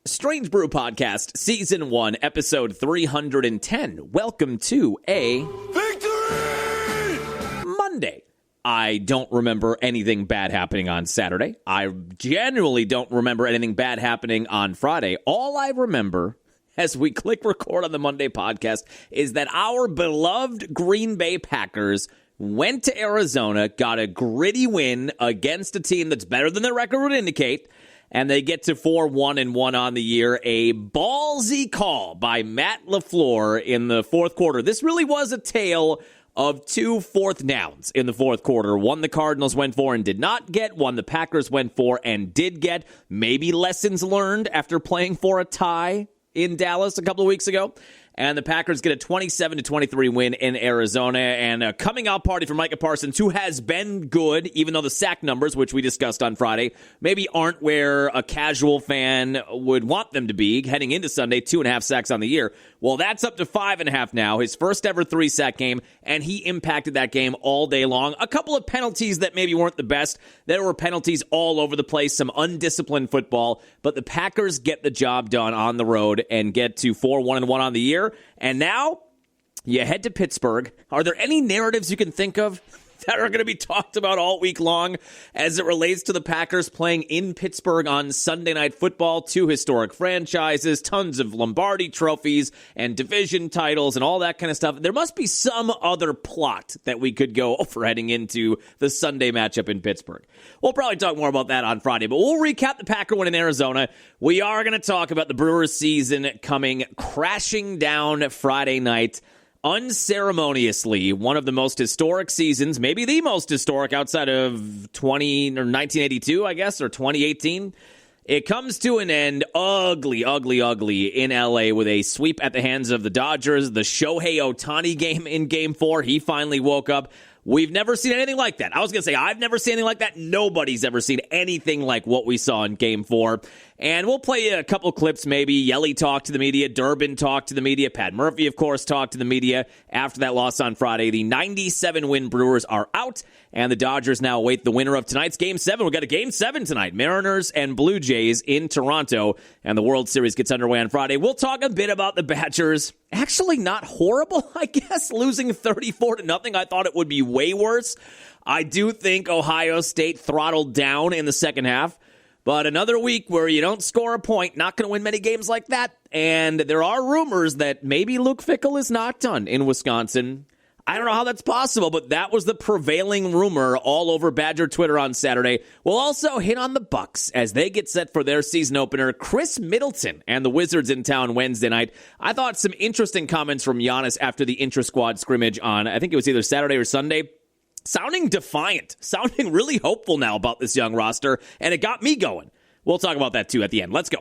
Strange Brew Podcast, Season 1, Episode 310. Welcome to a Victory Monday. I don't remember anything bad happening on Saturday. I genuinely don't remember anything bad happening on Friday. All I remember as we click record on the Monday podcast is that our beloved Green Bay Packers went to Arizona, got a gritty win against a team that's better than their record would indicate, and they get to 4-1-1 on the year. A ballsy call by Matt LaFleur in the fourth quarter. This really was a tale of two fourth downs in the fourth quarter. One the Cardinals went for and did not get. One the Packers went for and did get. Maybe lessons learned after playing for a tie in Dallas a couple of weeks ago. And the Packers get a 27-23 win in Arizona. And a coming out party for Micah Parsons, who has been good, even though the sack numbers, which we discussed on Friday, maybe aren't where a casual fan would want them to be heading into Sunday. 2.5 sacks on the year. Well, that's up to 5.5 now. His first ever 3-sack game, and he impacted that game all day long. A couple of penalties that maybe weren't the best. There were penalties all over the place, some undisciplined football. But the Packers get the job done on the road and get to 4-1-1 on the year. And now you head to Pittsburgh. Are there any narratives you can think of that are going to be talked about all week long as it relates to the Packers playing in Pittsburgh on Sunday Night Football? Two historic franchises, tons of Lombardi trophies and division titles and all that kind of stuff. There must be some other plot that we could go over heading into the Sunday matchup in Pittsburgh. We'll probably talk more about that on Friday, but we'll recap the Packer win in Arizona. We are going to talk about the Brewers season coming crashing down Friday night. Unceremoniously, one of the most historic seasons, maybe the most historic outside of 1982, I guess, or 2018. It comes to an end ugly in LA with a sweep at the hands of the Dodgers. The Shohei Ohtani game in Game 4, he finally woke up. We've never seen anything like that. I was going to say, I've never seen anything like that. Nobody's ever seen anything like what we saw in Game 4. And we'll play a couple clips maybe. Yelly talked to the media. Durbin talked to the media. Pat Murphy, of course, talked to the media after that loss on Friday. The 97-win Brewers are out, and the Dodgers now await the winner of tonight's Game 7. We've got a Game 7 tonight. Mariners and Blue Jays in Toronto, and the World Series gets underway on Friday. We'll talk a bit about the Badgers. Actually not horrible, I guess, losing 34-0. I thought it would be way worse. I do think Ohio State throttled down in the second half. But another week where you don't score a point, not going to win many games like that. And there are rumors that maybe Luke Fickell is not done in Wisconsin. I don't know how that's possible, but that was the prevailing rumor all over Badger Twitter on Saturday. We'll also hit on the Bucks as they get set for their season opener. Chris Middleton and the Wizards in town Wednesday night. I thought some interesting comments from Giannis after the intra-squad scrimmage on, I think it was either Saturday or Sunday. Sounding defiant, sounding really hopeful now about this young roster, and it got me going. We'll talk about that, too, at the end. Let's go.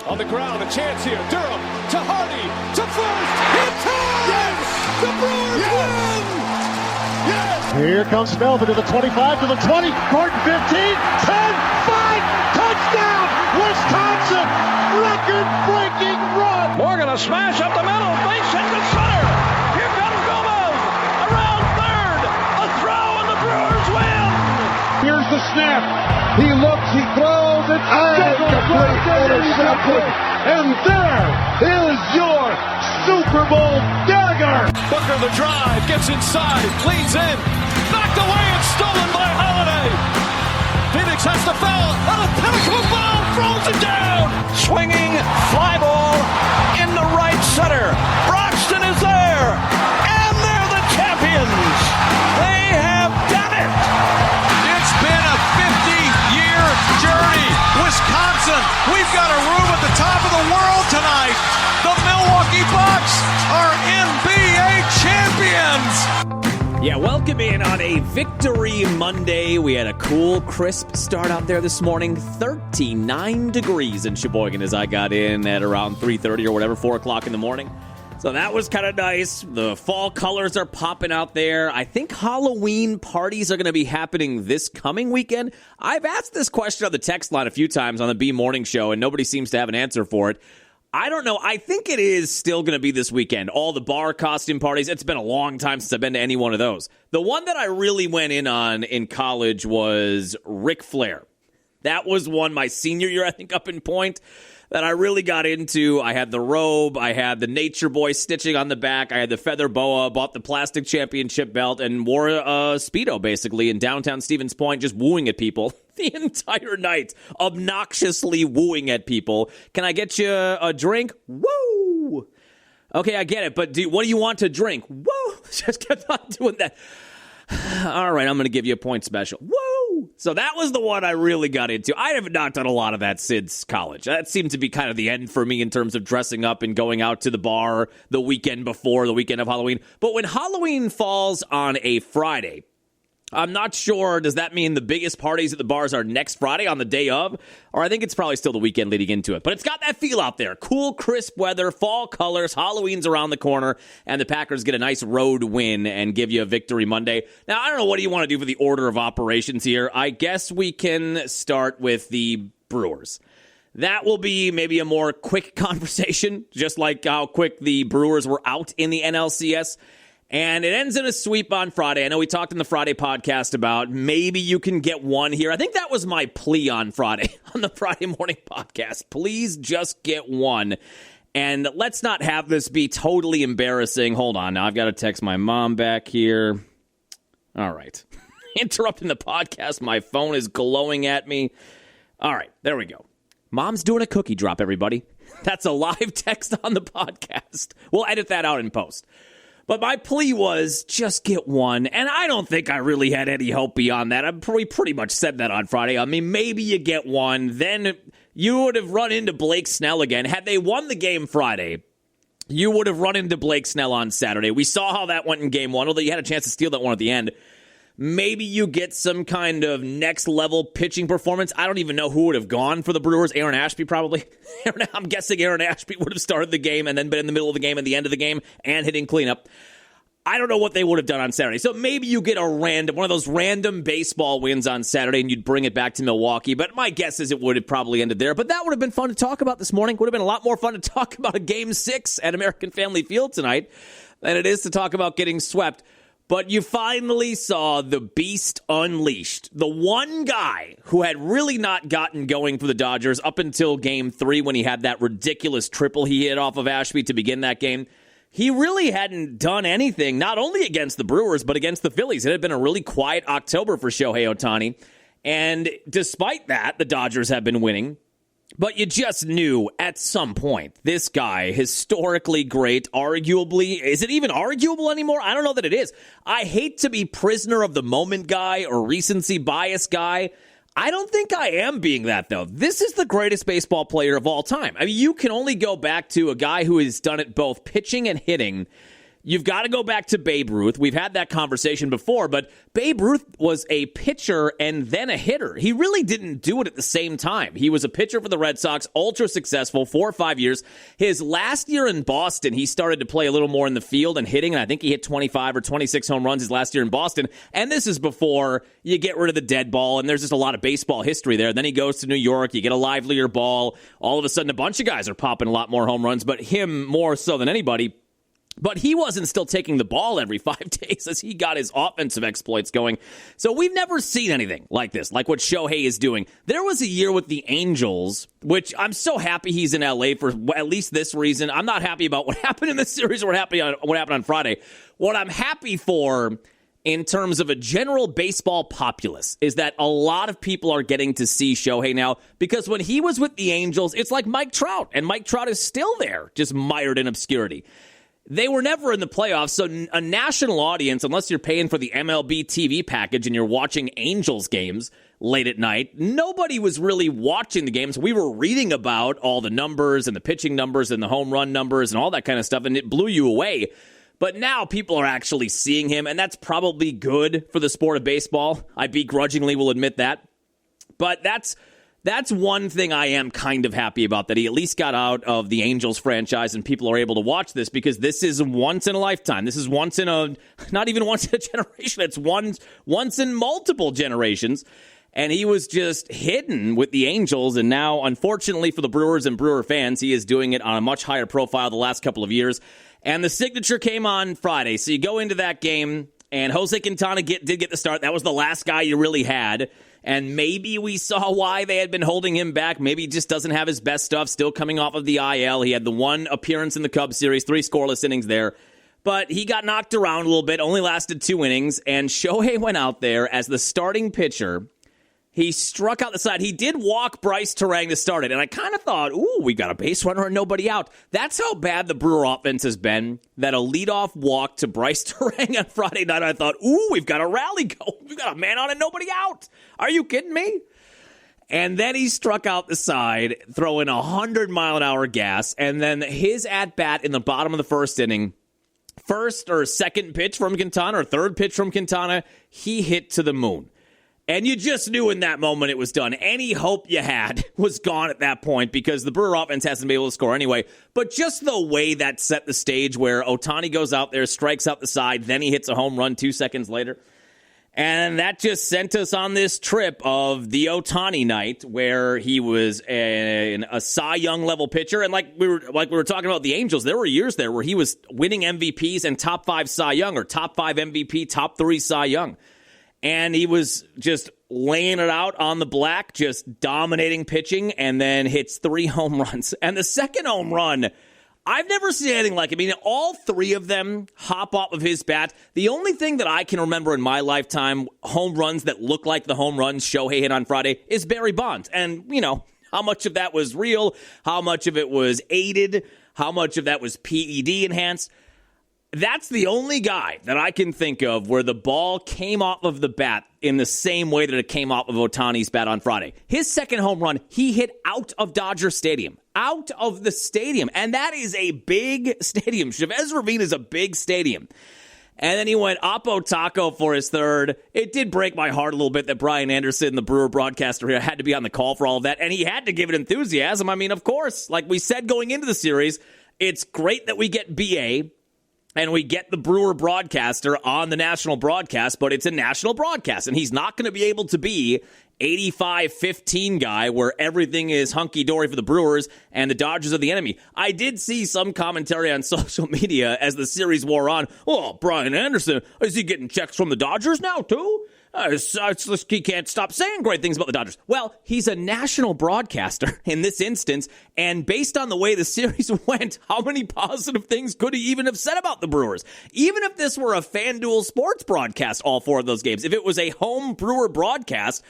On the ground, a chance here. Durham to Hardy, to first, hit time! Yes! The Brewers win! Yes! Here comes Melvin to the 25, to the 20, Gordon 15, 10, 5, touchdown! Wisconsin, record-breaking run! Morgan, a smash up the middle, base hit to center! Here comes Gomez, around third, a throw, and the Brewers win! Here's the snap, he looks, he throws, it's complete interception, and there is your Super Bowl dagger! Booker the drive, gets inside, leans in, knocked away and stolen by Holiday! Phoenix has to foul, on a pinnacle ball, throws it down! Swinging, fly ball, in the right center, Broxton is there, and they're the champions! They have done it! It's been a 50-year journey. Wisconsin, we've got a room at the top of the world tonight. The Milwaukee Bucks are NBA champions. Yeah, welcome in on a Victory Monday. We had a cool, crisp start out there this morning. 39 degrees in Sheboygan as I got in at around 3:30 or whatever, 4 o'clock in the morning. So that was kind of nice. The fall colors are popping out there. I think Halloween parties are going to be happening this coming weekend. I've asked this question on the text line a few times on the B Morning Show, and nobody seems to have an answer for it. I don't know. I think it is still going to be this weekend. All the bar costume parties. It's been a long time since I've been to any one of those. The one that I really went in on in college was Ric Flair. That was one my senior year, I think, up in Point, that I really got into. I had the robe, I had the Nature Boy stitching on the back, I had the feather boa, bought the plastic championship belt, and wore a Speedo, basically, in downtown Stevens Point, just wooing at people the entire night, obnoxiously wooing at people. Can I get you a drink? Woo! Okay, I get it, but what do you want to drink? Woo! Just kept on doing that. All right, I'm going to give you a point special. Woo! So that was the one I really got into. I have not done a lot of that since college. That seemed to be kind of the end for me in terms of dressing up and going out to the bar the weekend before, the weekend of Halloween. But when Halloween falls on a Friday, I'm not sure, does that mean the biggest parties at the bars are next Friday on the day of? Or I think it's probably still the weekend leading into it. But it's got that feel out there. Cool, crisp weather, fall colors, Halloween's around the corner, and the Packers get a nice road win and give you a victory Monday. Now, I don't know, what do you want to do for the order of operations here? I guess we can start with the Brewers. That will be maybe a more quick conversation, just like how quick the Brewers were out in the NLCS. And it ends in a sweep on Friday. I know we talked in the Friday podcast about maybe you can get one here. I think that was my plea on Friday, on the Friday morning podcast. Please just get one. And let's not have this be totally embarrassing. Hold on. Now I've got to text my mom back here. All right. Interrupting the podcast. My phone is glowing at me. All right. There we go. Mom's doing a cookie drop, everybody. That's a live text on the podcast. We'll edit that out in post. But my plea was just get one, and I don't think I really had any hope beyond that. We pretty much said that on Friday. I mean, maybe you get one, then you would have run into Blake Snell again. Had they won the game Friday, you would have run into Blake Snell on Saturday. We saw how that went in game one, although you had a chance to steal that one at the end. Maybe you get some kind of next-level pitching performance. I don't even know who would have gone for the Brewers. Aaron Ashby, probably. I'm guessing Aaron Ashby would have started the game and then been in the middle of the game and the end of the game and hitting cleanup. I don't know what they would have done on Saturday. So maybe you get one of those random baseball wins on Saturday and you'd bring it back to Milwaukee. But my guess is it would have probably ended there. But that would have been fun to talk about this morning. Would have been a lot more fun to talk about a Game 6 at American Family Field tonight than it is to talk about getting swept. But you finally saw the beast unleashed. The one guy who had really not gotten going for the Dodgers up until Game 3 when he had that ridiculous triple he hit off of Ashby to begin that game. He really hadn't done anything, not only against the Brewers, but against the Phillies. It had been a really quiet October for Shohei Ohtani. And despite that, the Dodgers have been winning. But you just knew at some point, this guy, historically great, arguably, is it even arguable anymore? I don't know that it is. I hate to be prisoner of the moment guy or recency bias guy. I don't think I am being that, though. This is the greatest baseball player of all time. I mean, you can only go back to a guy who has done it both pitching and hitting. You've got to go back to Babe Ruth. We've had that conversation before, but Babe Ruth was a pitcher and then a hitter. He really didn't do it at the same time. He was a pitcher for the Red Sox, ultra successful, 4 or 5 years. His last year in Boston, he started to play a little more in the field and hitting, and I think he hit 25 or 26 home runs his last year in Boston. And this is before you get rid of the dead ball, and there's just a lot of baseball history there. Then he goes to New York, you get a livelier ball. All of a sudden, a bunch of guys are popping a lot more home runs, but him more so than anybody. But he wasn't still taking the ball every 5 days as he got his offensive exploits going. So we've never seen anything like this, like what Shohei is doing. There was a year with the Angels, which I'm so happy he's in L.A. for at least this reason. I'm not happy about what happened in this series or what happened on Friday. What I'm happy for in terms of a general baseball populace is that a lot of people are getting to see Shohei now, because when he was with the Angels, it's like Mike Trout, and Mike Trout is still there, just mired in obscurity. They were never in the playoffs, so a national audience, unless you're paying for the MLB TV package and you're watching Angels games late at night, nobody was really watching the games. We were reading about all the numbers and the pitching numbers and the home run numbers and all that kind of stuff, and it blew you away. But now people are actually seeing him, and that's probably good for the sport of baseball. I begrudgingly will admit that. But that's one thing I am kind of happy about, that he at least got out of the Angels franchise and people are able to watch this, because this is once in a lifetime. This is not even once in a generation. It's once in multiple generations. And he was just hidden with the Angels. And now, unfortunately for the Brewers and Brewer fans, he is doing it on a much higher profile the last couple of years. And the signature came on Friday. So you go into that game, and Jose Quintana did get the start. That was the last guy you really had. And maybe we saw why they had been holding him back. Maybe he just doesn't have his best stuff, still coming off of the IL. He had the one appearance in the Cubs series, 3 scoreless innings there. But he got knocked around a little bit, only lasted 2 innings, and Shohei went out there as the starting pitcher. He struck out the side. He did walk Bryce Terang to start it, and I kind of thought, ooh, we got a base runner and nobody out. That's how bad the Brewer offense has been, that a leadoff walk to Bryce Terang on Friday night. I thought, ooh, we've got a rally going. We've got a man on and nobody out. Are you kidding me? And then he struck out the side, throwing 100-mile-an-hour gas, and then his at-bat in the bottom of the first inning, first or second pitch from Quintana or third pitch from Quintana, he hit to the moon. And you just knew in that moment it was done. Any hope you had was gone at that point because the Brewer offense hasn't been able to score anyway. But just the way that set the stage where Ohtani goes out there, strikes out the side, then he hits a home run 2 seconds later. And that just sent us on this trip of the Ohtani night where he was a Cy Young level pitcher. And like we were talking about the Angels, there were years there where he was winning MVPs and top 5 Cy Young or top 5 MVP, top 3 Cy Young. And he was just laying it out on the black, just dominating pitching, and then hits 3 home runs. And the second home run, I've never seen anything like it. I mean, all 3 of them hop off of his bat. The only thing that I can remember in my lifetime, home runs that look like the home runs Shohei hit on Friday, is Barry Bonds. And, you know, how much of that was real, how much of it was aided, how much of that was PED enhanced. That's the only guy that I can think of where the ball came off of the bat in the same way that it came off of Ohtani's bat on Friday. His second home run, he hit out of Dodger Stadium. Out of the stadium. And that is a big stadium. Chavez Ravine is a big stadium. And then he went Oppo Taco for his third. It did break my heart a little bit that Brian Anderson, the Brewer broadcaster here, had to be on the call for all of that. And he had to give it enthusiasm. I mean, of course, like we said going into the series, it's great that we get BA. And we get the Brewer broadcaster on the national broadcast, but it's a national broadcast, and he's not going to be able to be 85-15 guy where everything is hunky-dory for the Brewers and the Dodgers are the enemy. I did see some commentary on social media as the series wore on. Oh, Brian Anderson, is he getting checks from the Dodgers now, too? He can't stop saying great things about the Dodgers. Well, he's a national broadcaster in this instance, and based on the way the series went, how many positive things could he even have said about the Brewers? Even if this were a FanDuel sports broadcast, all 4 of those games, if it was a home Brewer broadcast,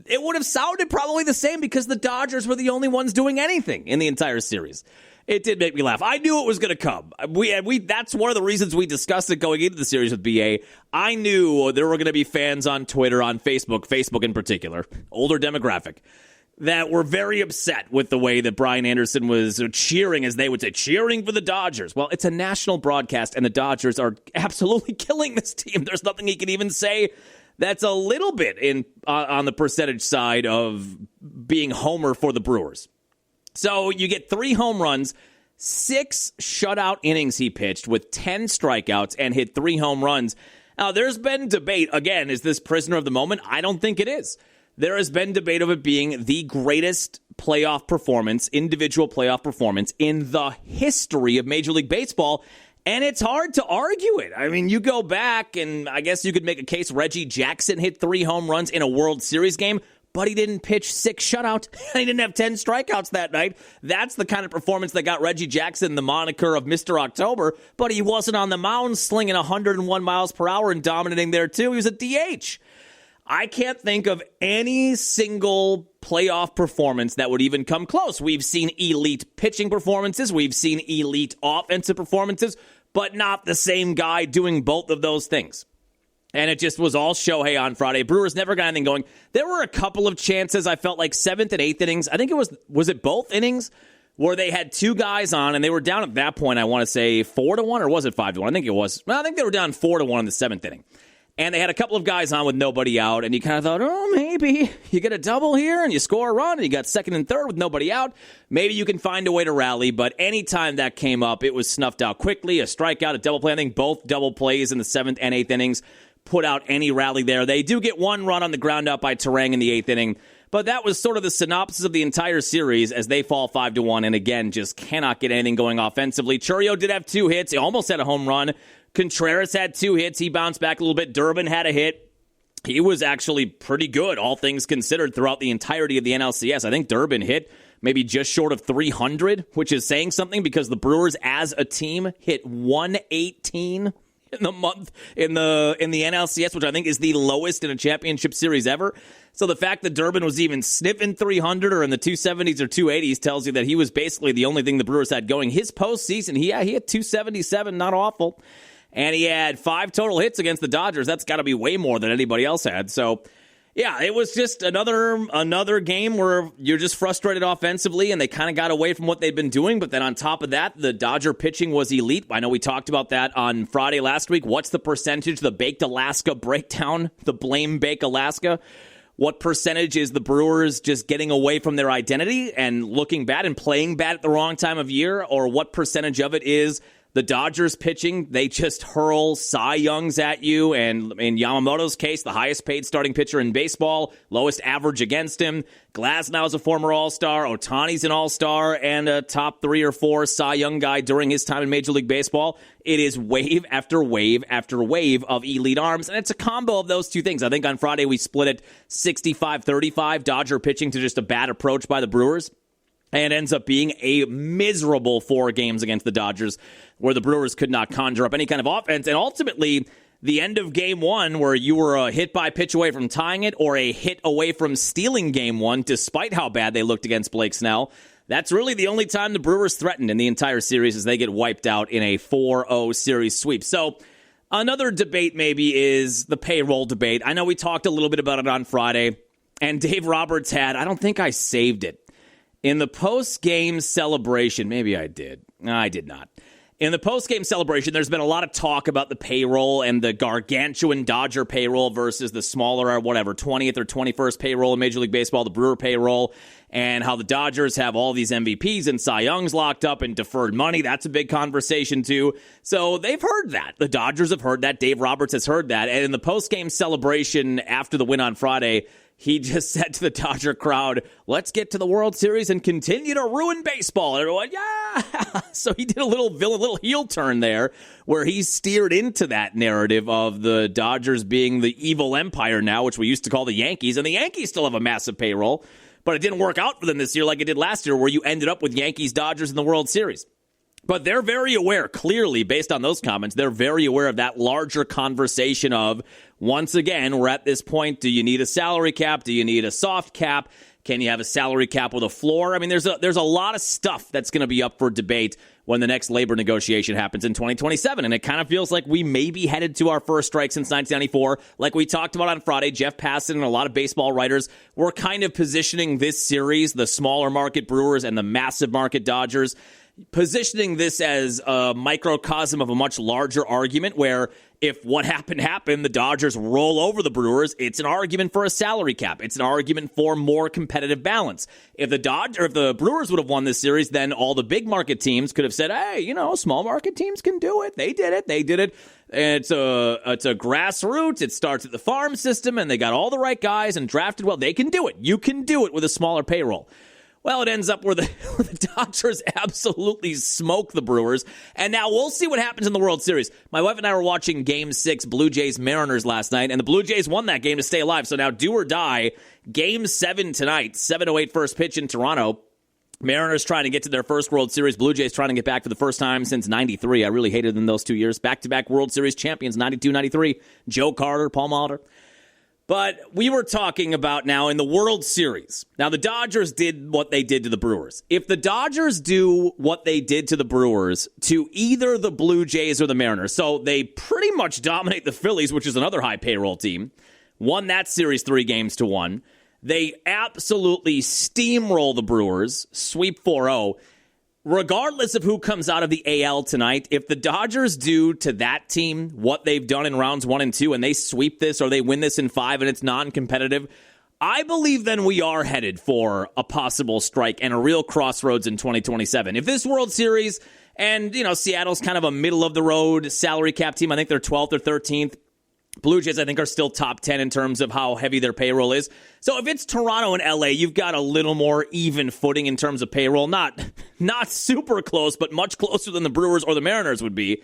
it would have sounded probably the same because the Dodgers were the only ones doing anything in the entire series. It did make me laugh. I knew it was going to come. That's one of the reasons we discussed it going into the series with BA. I knew there were going to be fans on Twitter, on Facebook in particular, older demographic, that were very upset with the way that Brian Anderson was cheering, as they would say, cheering for the Dodgers. Well, it's a national broadcast, and the Dodgers are absolutely killing this team. There's nothing he can even say that's a little bit on the percentage side of being homer for the Brewers. So you get 3 home runs, 6 shutout innings he pitched with 10 strikeouts and hit 3 home runs. Now, there's been debate. Again, is this prisoner of the moment? I don't think it is. There has been debate of it being the greatest playoff performance, individual playoff performance in the history of Major League Baseball, and it's hard to argue it. I mean, you go back, and I guess you could make a case Reggie Jackson hit 3 home runs in a World Series game, but he didn't pitch 6 shutouts. He didn't have 10 strikeouts that night. That's the kind of performance that got Reggie Jackson the moniker of Mr. October, but he wasn't on the mound slinging 101 miles per hour and dominating there, too. He was a DH. I can't think of any single playoff performance that would even come close. We've seen elite pitching performances. We've seen elite offensive performances, but not the same guy doing both of those things. And it just was all Shohei on Friday. Brewers never got anything going. There were a couple of chances, I felt like 7th and 8th innings. I think it was it both innings where they had 2 guys on, and they were down at that point, I want to say 4-1, or was it 5-1? I think it was. Well, I think they were down 4-1 in the 7th inning. And they had a couple of guys on with nobody out, and you kind of thought, oh, maybe you get a double here and you score a run, and you got 2nd and 3rd with nobody out. Maybe you can find a way to rally, but anytime that came up, it was snuffed out quickly. A strikeout, a double play. I think both double plays in the 7th and 8th innings put out any rally there. They do get 1 run on the ground out by Terang in the 8th inning, but that was sort of the synopsis of the entire series as they fall 5-1, and again, just cannot get anything going offensively. Chourio did have 2 hits. He almost had a home run. Contreras had 2 hits. He bounced back a little bit. Durbin had a hit. he was actually pretty good, all things considered, throughout the entirety of the NLCS. I think Durbin hit maybe just short of 300, which is saying something because the Brewers as a team hit 118 in the month in the NLCS, which I think is the lowest in a championship series ever. So the fact that Durbin was even sniffing 300 or in the 270s or 280s tells you that he was basically the only thing the Brewers had going. His postseason, he had 277, not awful. And he had 5 total hits against the Dodgers. That's got to be way more than anybody else had. So, yeah, it was just another game where you're just frustrated offensively, and they kind of got away from what they've been doing. But then on top of that, the Dodger pitching was elite. I know we talked about that on Friday last week. What's the percentage, the Baked Alaska breakdown, the blame Bake Alaska? What percentage is the Brewers just getting away from their identity and looking bad and playing bad at the wrong time of year? Or what percentage of it is the Dodgers pitching? They just hurl Cy Youngs at you, and in Yamamoto's case, the highest paid starting pitcher in baseball, lowest average against him. Glasnow's a former All-Star, Ohtani's an All-Star, and a top 3 or 4 Cy Young guy during his time in Major League Baseball. It is wave after wave after wave of elite arms, and it's a combo of those two things. I think on Friday we split it 65-35, Dodger pitching to just a bad approach by the Brewers. And it ends up being a miserable 4 games against the Dodgers where the Brewers could not conjure up any kind of offense. And ultimately, the end of Game 1, where you were a hit by pitch away from tying it or a hit away from stealing Game 1, despite how bad they looked against Blake Snell, that's really the only time the Brewers threatened in the entire series as they get wiped out in a 4-0 series sweep. So another debate maybe is the payroll debate. I know we talked a little bit about it on Friday, and Dave Roberts had, I don't think I saved it. In the post-game celebration, maybe I did. No, I did not. In the post-game celebration, there's been a lot of talk about the payroll and the gargantuan Dodger payroll versus the smaller or whatever, 20th or 21st payroll in Major League Baseball, the Brewer payroll, and how the Dodgers have all these MVPs and Cy Youngs locked up and deferred money. That's a big conversation, too. So they've heard that. The Dodgers have heard that. Dave Roberts has heard that. And in the post-game celebration after the win on Friday, he just said to the Dodger crowd, let's get to the World Series and continue to ruin baseball. And everyone, yeah! So he did a little heel turn there where he steered into that narrative of the Dodgers being the evil empire now, which we used to call the Yankees. And the Yankees still have a massive payroll, but it didn't work out for them this year like it did last year where you ended up with Yankees-Dodgers in the World Series. But they're very aware, clearly, based on those comments, they're very aware of that larger conversation of, once again, we're at this point, do you need a salary cap? Do you need a soft cap? Can you have a salary cap with a floor? I mean, there's a lot of stuff that's going to be up for debate when the next labor negotiation happens in 2027. And it kind of feels like we may be headed to our first strike since 1994. Like we talked about on Friday, Jeff Passan and a lot of baseball writers were kind of positioning this series, the smaller market Brewers and the massive market Dodgers, positioning this as a microcosm of a much larger argument where if what happened, the Dodgers roll over the Brewers, it's an argument for a salary cap. It's an argument for more competitive balance. If the Brewers would have won this series, then all the big market teams could have said, hey, small market teams can do it. They did it. It's a grassroots. It starts at the farm system, and they got all the right guys and drafted well. They can do it. You can do it with a smaller payroll. Well, it ends up where the Dodgers absolutely smoke the Brewers. And now we'll see what happens in the World Series. My wife and I were watching Game 6 Blue Jays-Mariners last night, and the Blue Jays won that game to stay alive. So now do or die, Game 7 tonight, 7:08 first pitch in Toronto. Mariners trying to get to their first World Series. Blue Jays trying to get back for the first time since 93. I really hated them those 2 years. Back-to-back World Series champions, 92-93. Joe Carter, Paul Molitor. But we were talking about now in the World Series. Now, the Dodgers did what they did to the Brewers. If the Dodgers do what they did to the Brewers to either the Blue Jays or the Mariners, so they pretty much dominate the Phillies, which is another high payroll team, won that series 3-1. They absolutely steamroll the Brewers, sweep 4-0. Regardless of who comes out of the AL tonight, if the Dodgers do to that team what they've done in rounds 1 and 2 and they sweep this or they win this in 5 and it's non-competitive, I believe then we are headed for a possible strike and a real crossroads in 2027. If this World Series, and Seattle's kind of a middle-of-the-road salary cap team, I think they're 12th or 13th. Blue Jays, I think, are still top 10 in terms of how heavy their payroll is. So if it's Toronto and LA, you've got a little more even footing in terms of payroll. Not super close, but much closer than the Brewers or the Mariners would be.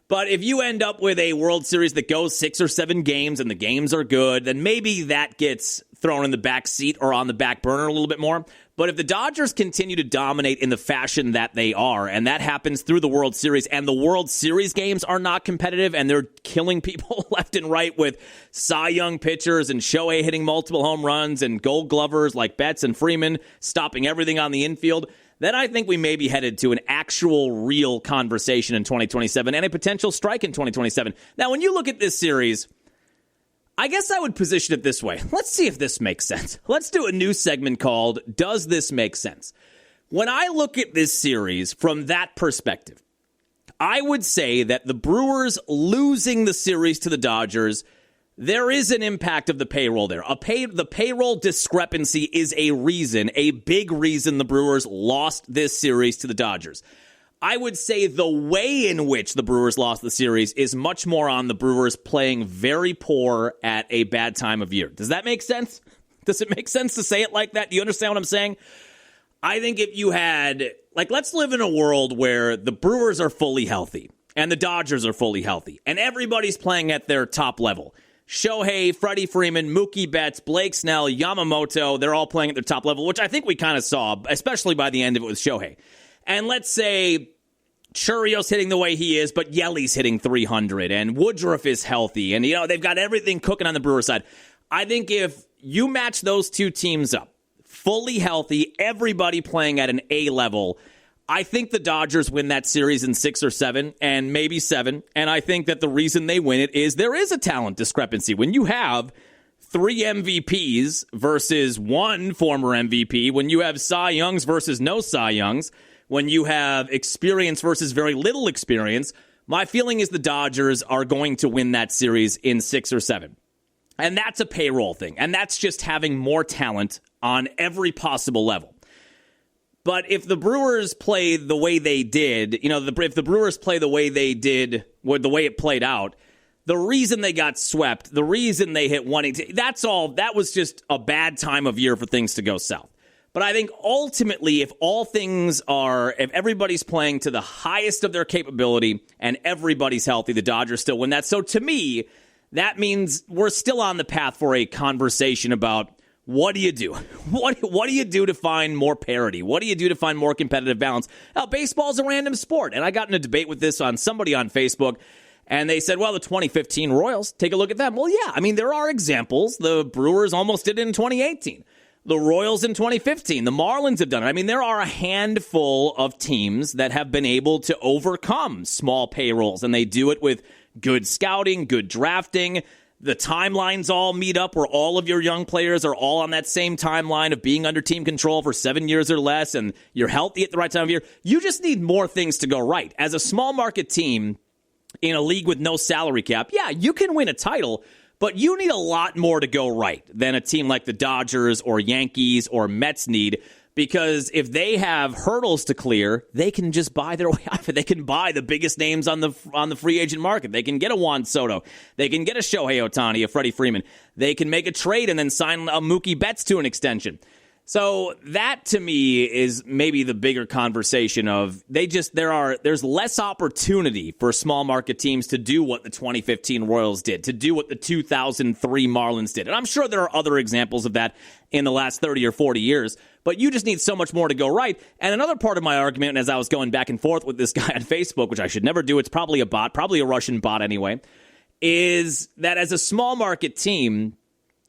But if you end up with a World Series that goes 6 or 7 games and the games are good, then maybe that gets thrown in the back seat or on the back burner a little bit more. But if the Dodgers continue to dominate in the fashion that they are, and that happens through the World Series, and the World Series games are not competitive, and they're killing people left and right with Cy Young pitchers and Shohei hitting multiple home runs and Gold Glovers like Betts and Freeman stopping everything on the infield, then I think we may be headed to an actual real conversation in 2027 and a potential strike in 2027. Now, when you look at this series, I guess I would position it this way. Let's see if this makes sense. Let's do a new segment called Does This Make Sense? When I look at this series from that perspective, I would say that the Brewers losing the series to the Dodgers, there is an impact of the payroll there. The payroll discrepancy is a big reason the Brewers lost this series to the Dodgers. I would say the way in which the Brewers lost the series is much more on the Brewers playing very poor at a bad time of year. Does that make sense? Does it make sense to say it like that? Do you understand what I'm saying? I think if you had, let's live in a world where the Brewers are fully healthy and the Dodgers are fully healthy and everybody's playing at their top level. Shohei, Freddie Freeman, Mookie Betts, Blake Snell, Yamamoto, they're all playing at their top level, which I think we kind of saw, especially by the end of it with Shohei. And let's say Churrio's hitting the way he is, but Yelly's hitting 300, and Woodruff is healthy, and they've got everything cooking on the Brewer side. I think if you match those two teams up, fully healthy, everybody playing at an A level, I think the Dodgers win that series in 6 or 7, and maybe 7. And I think that the reason they win it is there is a talent discrepancy. When you have 3 MVPs versus 1 former MVP, when you have Cy Youngs versus no Cy Youngs, when you have experience versus very little experience, my feeling is the Dodgers are going to win that series in 6 or 7. And that's a payroll thing. And that's just having more talent on every possible level. But if the Brewers play the way they did, if the Brewers play the way they did, the way it played out, the reason they got swept, the reason they hit 180, that was just a bad time of year for things to go south. But I think ultimately, if everybody's playing to the highest of their capability and everybody's healthy, the Dodgers still win that. So to me, that means we're still on the path for a conversation about what do you do? What do you do to find more parity? What do you do to find more competitive balance? Now, baseball's a random sport, and I got in a debate with this on somebody on Facebook, and they said, well, the 2015 Royals, take a look at them. Well, yeah, there are examples. The Brewers almost did it in 2018. The Royals in 2015. The Marlins have done it. There are a handful of teams that have been able to overcome small payrolls, and they do it with good scouting, good drafting. The timelines all meet up where all of your young players are all on that same timeline of being under team control for 7 years or less, and you're healthy at the right time of year. You just need more things to go right. As a small market team in a league with no salary cap, yeah, you can win a title, but you need a lot more to go right than a team like the Dodgers or Yankees or Mets need. Because if they have hurdles to clear, they can just buy their way out of it. They can buy the biggest names on the free agent market. They can get a Juan Soto. They can get a Shohei Ohtani, a Freddie Freeman. They can make a trade and then sign a Mookie Betts to an extension. So that, to me, is maybe the bigger conversation of there's less opportunity for small market teams to do what the 2015 Royals did, to do what the 2003 Marlins did. And I'm sure there are other examples of that in the last 30 or 40 years, but you just need so much more to go right. And another part of my argument, as I was going back and forth with this guy on Facebook, which I should never do, it's probably a bot, probably a Russian bot anyway, is that as a small market team,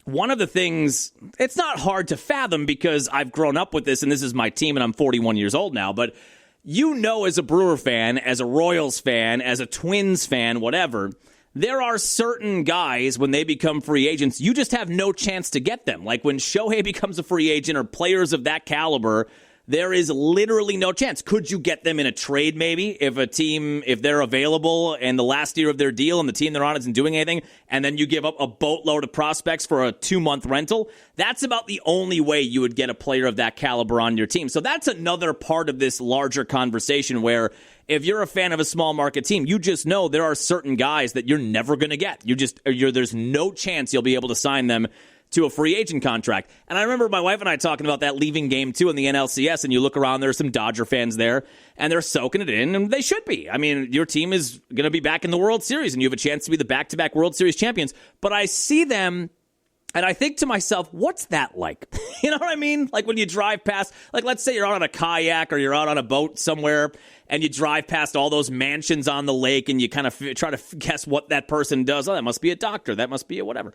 one of the things, it's not hard to fathom because I've grown up with this and this is my team and I'm 41 years old now, but as a Brewer fan, as a Royals fan, as a Twins fan, whatever, there are certain guys, when they become free agents, you just have no chance to get them. Like when Shohei becomes a free agent or players of that caliber, there is literally no chance. Could you get them in a trade maybe if they're available in the last year of their deal and the team they're on isn't doing anything, and then you give up a boatload of prospects for a 2-month rental? That's about the only way you would get a player of that caliber on your team. So that's another part of this larger conversation where if you're a fan of a small market team, you just know there are certain guys that you're never going to get. There's no chance you'll be able to sign them to a free agent contract. And I remember my wife and I talking about that leaving game 2 in the NLCS, and you look around, there's some Dodger fans there, and they're soaking it in, and they should be. I mean, your team is going to be back in the World Series, and you have a chance to be the back-to-back World Series champions. But I see them, and I think to myself, what's that like? You know what I mean? Like when you drive past, like let's say you're out on a kayak or you're out on a boat somewhere, and you drive past all those mansions on the lake, and you kind of try to guess what that person does. Oh, that must be a doctor. That must be a whatever.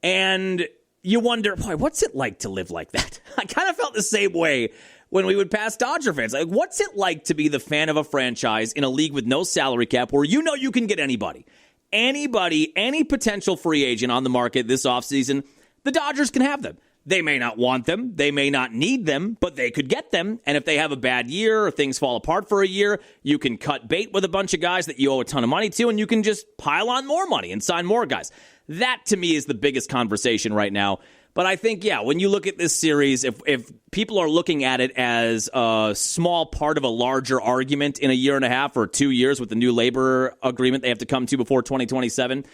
And you wonder, boy, what's it like to live like that? I kind of felt the same way when we would pass Dodger fans. Like, what's it like to be the fan of a franchise in a league with no salary cap where you know you can get anybody? Anybody, any potential free agent on the market this offseason, the Dodgers can have them. They may not want them. They may not need them, but they could get them. And if they have a bad year or things fall apart for a year, you can cut bait with a bunch of guys that you owe a ton of money to, and you can just pile on more money and sign more guys. That, to me, is the biggest conversation right now. But I think, yeah, when you look at this series, if people are looking at it as a small part of a larger argument in a year and a half or 2 years with the new labor agreement they have to come to before 2027,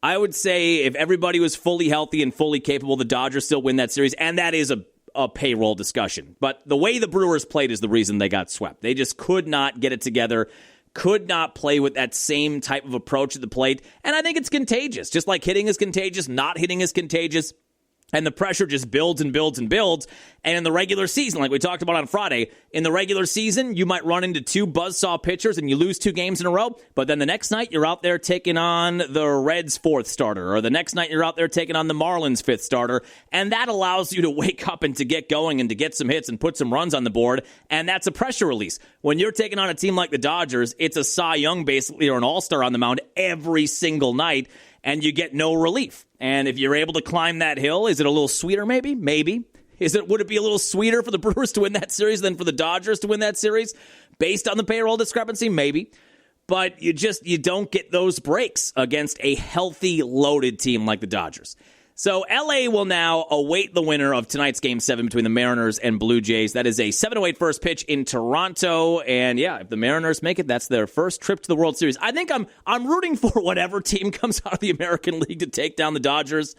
I would say if everybody was fully healthy and fully capable, the Dodgers still win that series, and that is a payroll discussion. But the way the Brewers played is the reason they got swept. They just could not get it together, could not play with that same type of approach at the plate, and I think it's contagious. Just like hitting is contagious, not hitting is contagious. And the pressure just builds and builds and builds. And in the regular season, like we talked about on Friday, in the regular season, you might run into 2 buzzsaw pitchers and you lose 2 games in a row. But then the next night, you're out there taking on the Reds' 4th starter. Or the next night, you're out there taking on the Marlins' 5th starter. And that allows you to wake up and to get going and to get some hits and put some runs on the board. And that's a pressure release. When you're taking on a team like the Dodgers, it's a Cy Young basically or an all-star on the mound every single night. And you get no relief. And if you're able to climb that hill, is it a little sweeter maybe? Maybe. Would it be a little sweeter for the Brewers to win that series than for the Dodgers to win that series? Based on the payroll discrepancy? Maybe. But you don't get those breaks against a healthy, loaded team like the Dodgers. So LA will now await the winner of tonight's Game 7 between the Mariners and Blue Jays. That is a 7:08 first pitch in Toronto. And yeah, if the Mariners make it, that's their first trip to the World Series. I think I'm rooting for whatever team comes out of the American League to take down the Dodgers,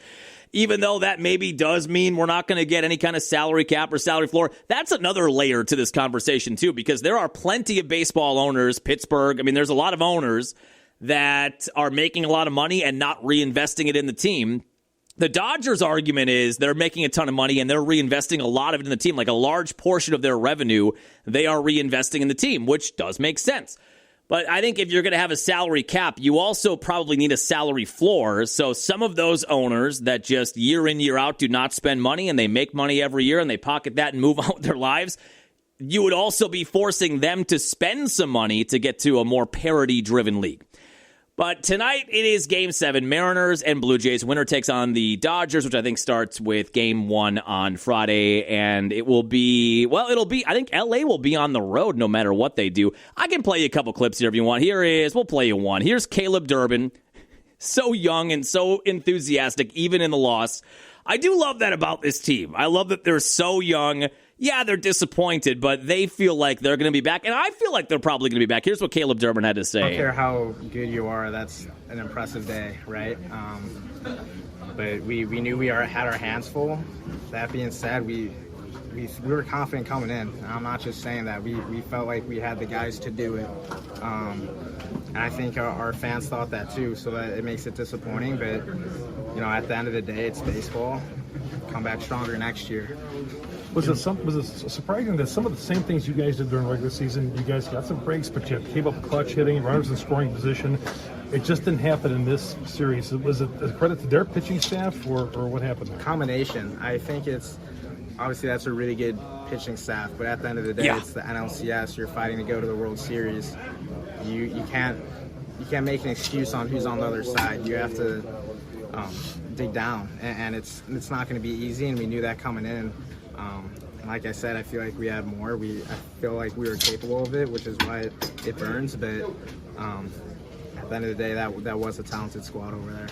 even though that maybe does mean we're not going to get any kind of salary cap or salary floor. That's another layer to this conversation, too, because there are plenty of baseball owners, Pittsburgh. I mean, there's a lot of owners that are making a lot of money and not reinvesting it in the team. The Dodgers' argument is they're making a ton of money and they're reinvesting a lot of it in the team. Like a large portion of their revenue, they are reinvesting in the team, which does make sense. But I think if you're going to have a salary cap, you also probably need a salary floor. So some of those owners that just year in, year out do not spend money and they make money every year and they pocket that and move on with their lives, you would also be forcing them to spend some money to get to a more parity-driven league. But tonight it is Game 7, Mariners and Blue Jays. Winner takes on the Dodgers, which I think starts with Game 1 on Friday. And I think LA will be on the road no matter what they do. I can play you a couple clips here if you want. We'll play you one. Here's Caleb Durbin, so young and so enthusiastic, even in the loss. I do love that about this team. I love that they're so young. Yeah, they're disappointed, but they feel like they're going to be back, and I feel like they're probably going to be back. Here's what Caleb Durbin had to say. I don't care how good you are, that's an impressive day, right? But we knew we had our hands full. That being said, we were confident coming in. I'm not just saying that. We felt like we had the guys to do it. And I think our fans thought that too, so that it makes it disappointing. But, at the end of the day, it's baseball. Come back stronger next year. Was it surprising that some of the same things you guys did during regular season, you guys got some breaks, but you came up clutch hitting, runners in scoring position. It just didn't happen in this series. Was it a credit to their pitching staff or what happened? Combination. I think it's obviously that's a really good pitching staff, but at the end of the day, It's the NLCS. You're fighting to go to the World Series. You can't make an excuse on who's on the other side. You have to dig down, and it's not going to be easy, and we knew that coming in. Like I said, I feel like we had more. I feel like we were capable of it, which is why it burns. But at the end of the day, that was a talented squad over there.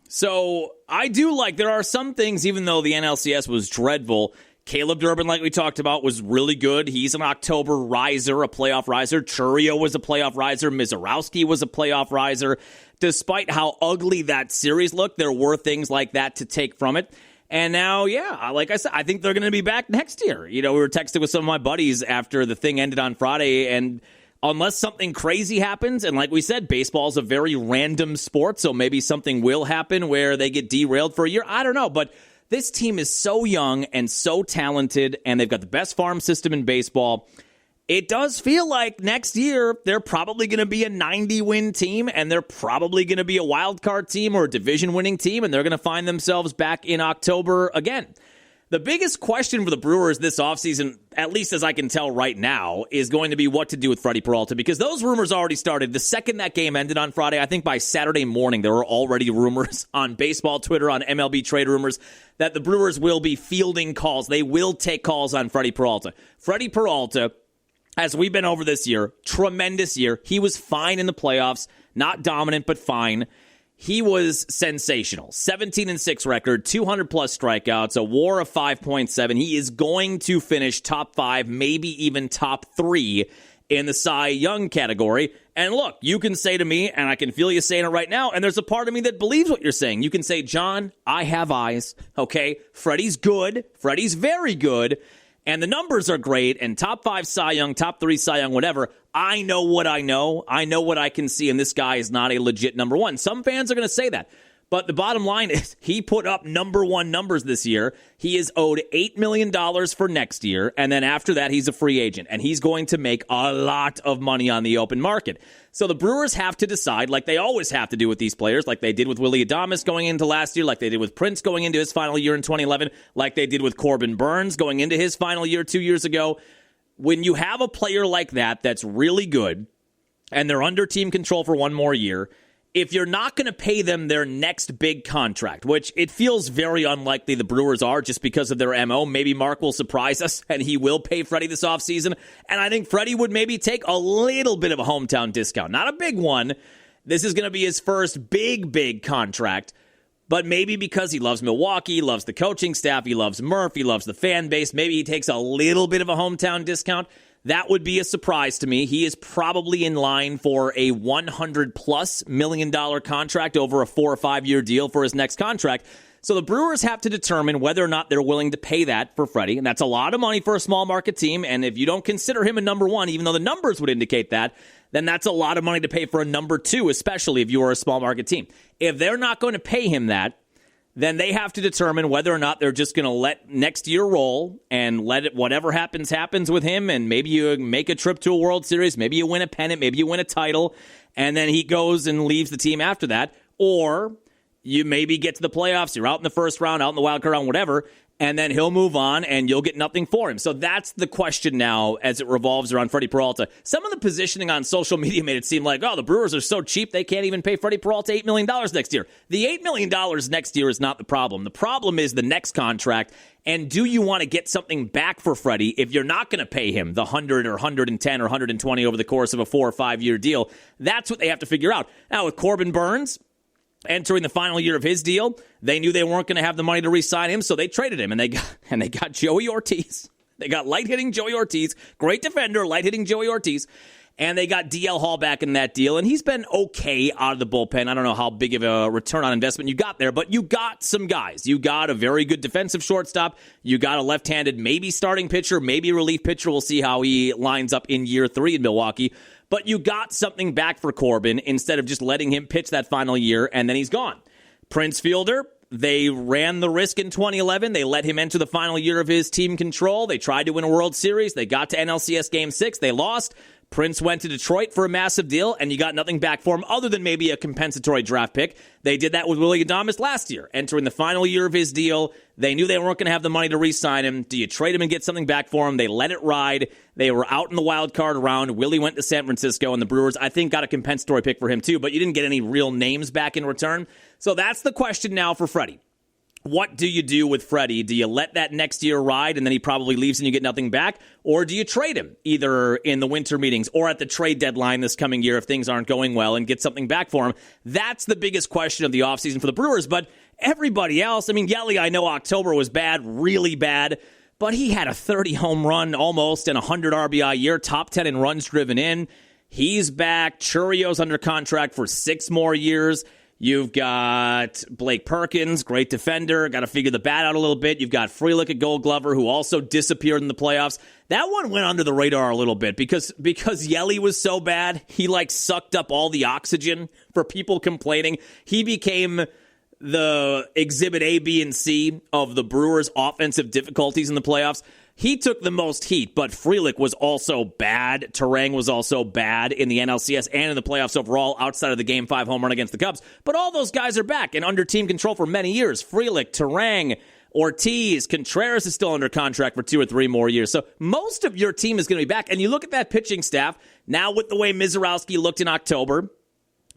So I do there are some things, even though the NLCS was dreadful, Caleb Durbin, like we talked about, was really good. He's an October riser, a playoff riser. Churio was a playoff riser. Mizorowski was a playoff riser. Despite how ugly that series looked, there were things like that to take from it. And now, like I said, I think they're going to be back next year. We were texting with some of my buddies after the thing ended on Friday, and unless something crazy happens, and like we said, baseball is a very random sport, so maybe something will happen where they get derailed for a year. I don't know, but this team is so young and so talented, and they've got the best farm system in baseball. It does feel like next year they're probably going to be a 90-win team, and they're probably going to be a wild card team or a division-winning team, and they're going to find themselves back in October again. The biggest question for the Brewers this offseason, at least as I can tell right now, is going to be what to do with Freddie Peralta, because those rumors already started. The second that game ended on Friday, I think by Saturday morning, there were already rumors on baseball Twitter, on MLB trade rumors, that the Brewers will be fielding calls. They will take calls on Freddie Peralta. Freddie Peralta, as we've been over this year, tremendous year. He was fine in the playoffs, not dominant, but fine. He was sensational. 17-6 record, 200-plus strikeouts, a WAR of 5.7. He is going to finish top 5, maybe even top 3 in the Cy Young category. And look, you can say to me, and I can feel you saying it right now, and there's a part of me that believes what you're saying. You can say, John, I have eyes, okay? Freddie's good. Freddie's very good. And the numbers are great, and top 5 Cy Young, top 3 Cy Young, whatever. I know what I know. I know what I can see, and this guy is not a legit number one. Some fans are going to say that. But the bottom line is he put up number one numbers this year. He is owed $8 million for next year, and then after that, he's a free agent, and he's going to make a lot of money on the open market. So the Brewers have to decide, like they always have to do with these players, like they did with Willy Adames going into last year, like they did with Prince going into his final year in 2011, like they did with Corbin Burns going into his final year 2 years ago. When you have a player like that that's really good, and they're under team control for one more year, if you're not going to pay them their next big contract, which it feels very unlikely the Brewers are just because of their MO, maybe Mark will surprise us and he will pay Freddie this offseason. And I think Freddie would maybe take a little bit of a hometown discount. Not a big one. This is going to be his first big contract. But maybe because he loves Milwaukee, he loves the coaching staff, he loves Murph, he loves the fan base, maybe he takes a little bit of a hometown discount. That would be a surprise to me. He is probably in line for a $100+ million contract over a 4 or 5 year deal for his next contract. So the Brewers have to determine whether or not they're willing to pay that for Freddie. And that's a lot of money for a small market team. And if you don't consider him a number one, even though the numbers would indicate that, then that's a lot of money to pay for a number two, especially if you are a small market team. If they're not going to pay him that, then they have to determine whether or not they're just going to let next year roll and let it, whatever happens with him, and maybe you make a trip to a World Series, maybe you win a pennant, maybe you win a title, and then he goes and leaves the team after that. Or you maybe get to the playoffs, you're out in the first round, out in the wild card round, whatever, and then he'll move on and you'll get nothing for him. So that's the question now as it revolves around Freddie Peralta. Some of the positioning on social media made it seem like, oh, the Brewers are so cheap they can't even pay Freddie Peralta $8 million next year. The $8 million next year is not the problem. The problem is the next contract. And do you want to get something back for Freddie if you're not going to pay him the 100 or 110 or 120 over the course of a 4 or 5 year deal? That's what they have to figure out. Now with Corbin Burns entering the final year of his deal, they knew they weren't going to have the money to re-sign him, so they traded him, and they got Joey Ortiz. They got light-hitting Joey Ortiz, great defender, light-hitting Joey Ortiz, and they got DL Hall back in that deal, and he's been okay out of the bullpen. I don't know how big of a return on investment you got there, but you got some guys. You got a very good defensive shortstop. You got a left-handed maybe starting pitcher, maybe a relief pitcher. We'll see how he lines up in year 3 in Milwaukee. But you got something back for Corbin instead of just letting him pitch that final year, and then he's gone. Prince Fielder, they ran the risk in 2011. They let him enter the final year of his team control. They tried to win a World Series. They got to NLCS Game 6. They lost. Prince went to Detroit for a massive deal, and you got nothing back for him other than maybe a compensatory draft pick. They did that with Willy Adames last year, entering the final year of his deal. They knew they weren't going to have the money to re-sign him. Do you trade him and get something back for him? They let it ride. They were out in the wild card round. Willie went to San Francisco, and the Brewers, I think, got a compensatory pick for him too, but you didn't get any real names back in return. So that's the question now for Freddie. What do you do with Freddie? Do you let that next year ride and then he probably leaves and you get nothing back? Or do you trade him either in the winter meetings or at the trade deadline this coming year if things aren't going well and get something back for him? That's the biggest question of the offseason for the Brewers. But everybody else, I mean, Yelly, I know October was bad, really bad, but he had a 30 home run almost and 100 RBI year, top 10 in runs driven in. He's back. Churrio's under contract for 6 more years. You've got Blake Perkins, great defender, got to figure the bat out a little bit. You've got Frelick, a Gold Glover, who also disappeared in the playoffs. That one went under the radar a little bit because Yelly was so bad, he sucked up all the oxygen for people complaining. He became the exhibit A, B, and C of the Brewers' offensive difficulties in the playoffs. He took the most heat, but Frelick was also bad. Terang was also bad in the NLCS and in the playoffs overall outside of the Game 5 home run against the Cubs. But all those guys are back and under team control for many years. Frelick, Terang, Ortiz, Contreras is still under contract for 2 or 3 more years. So most of your team is going to be back. And you look at that pitching staff, now with the way Mizorowski looked in October,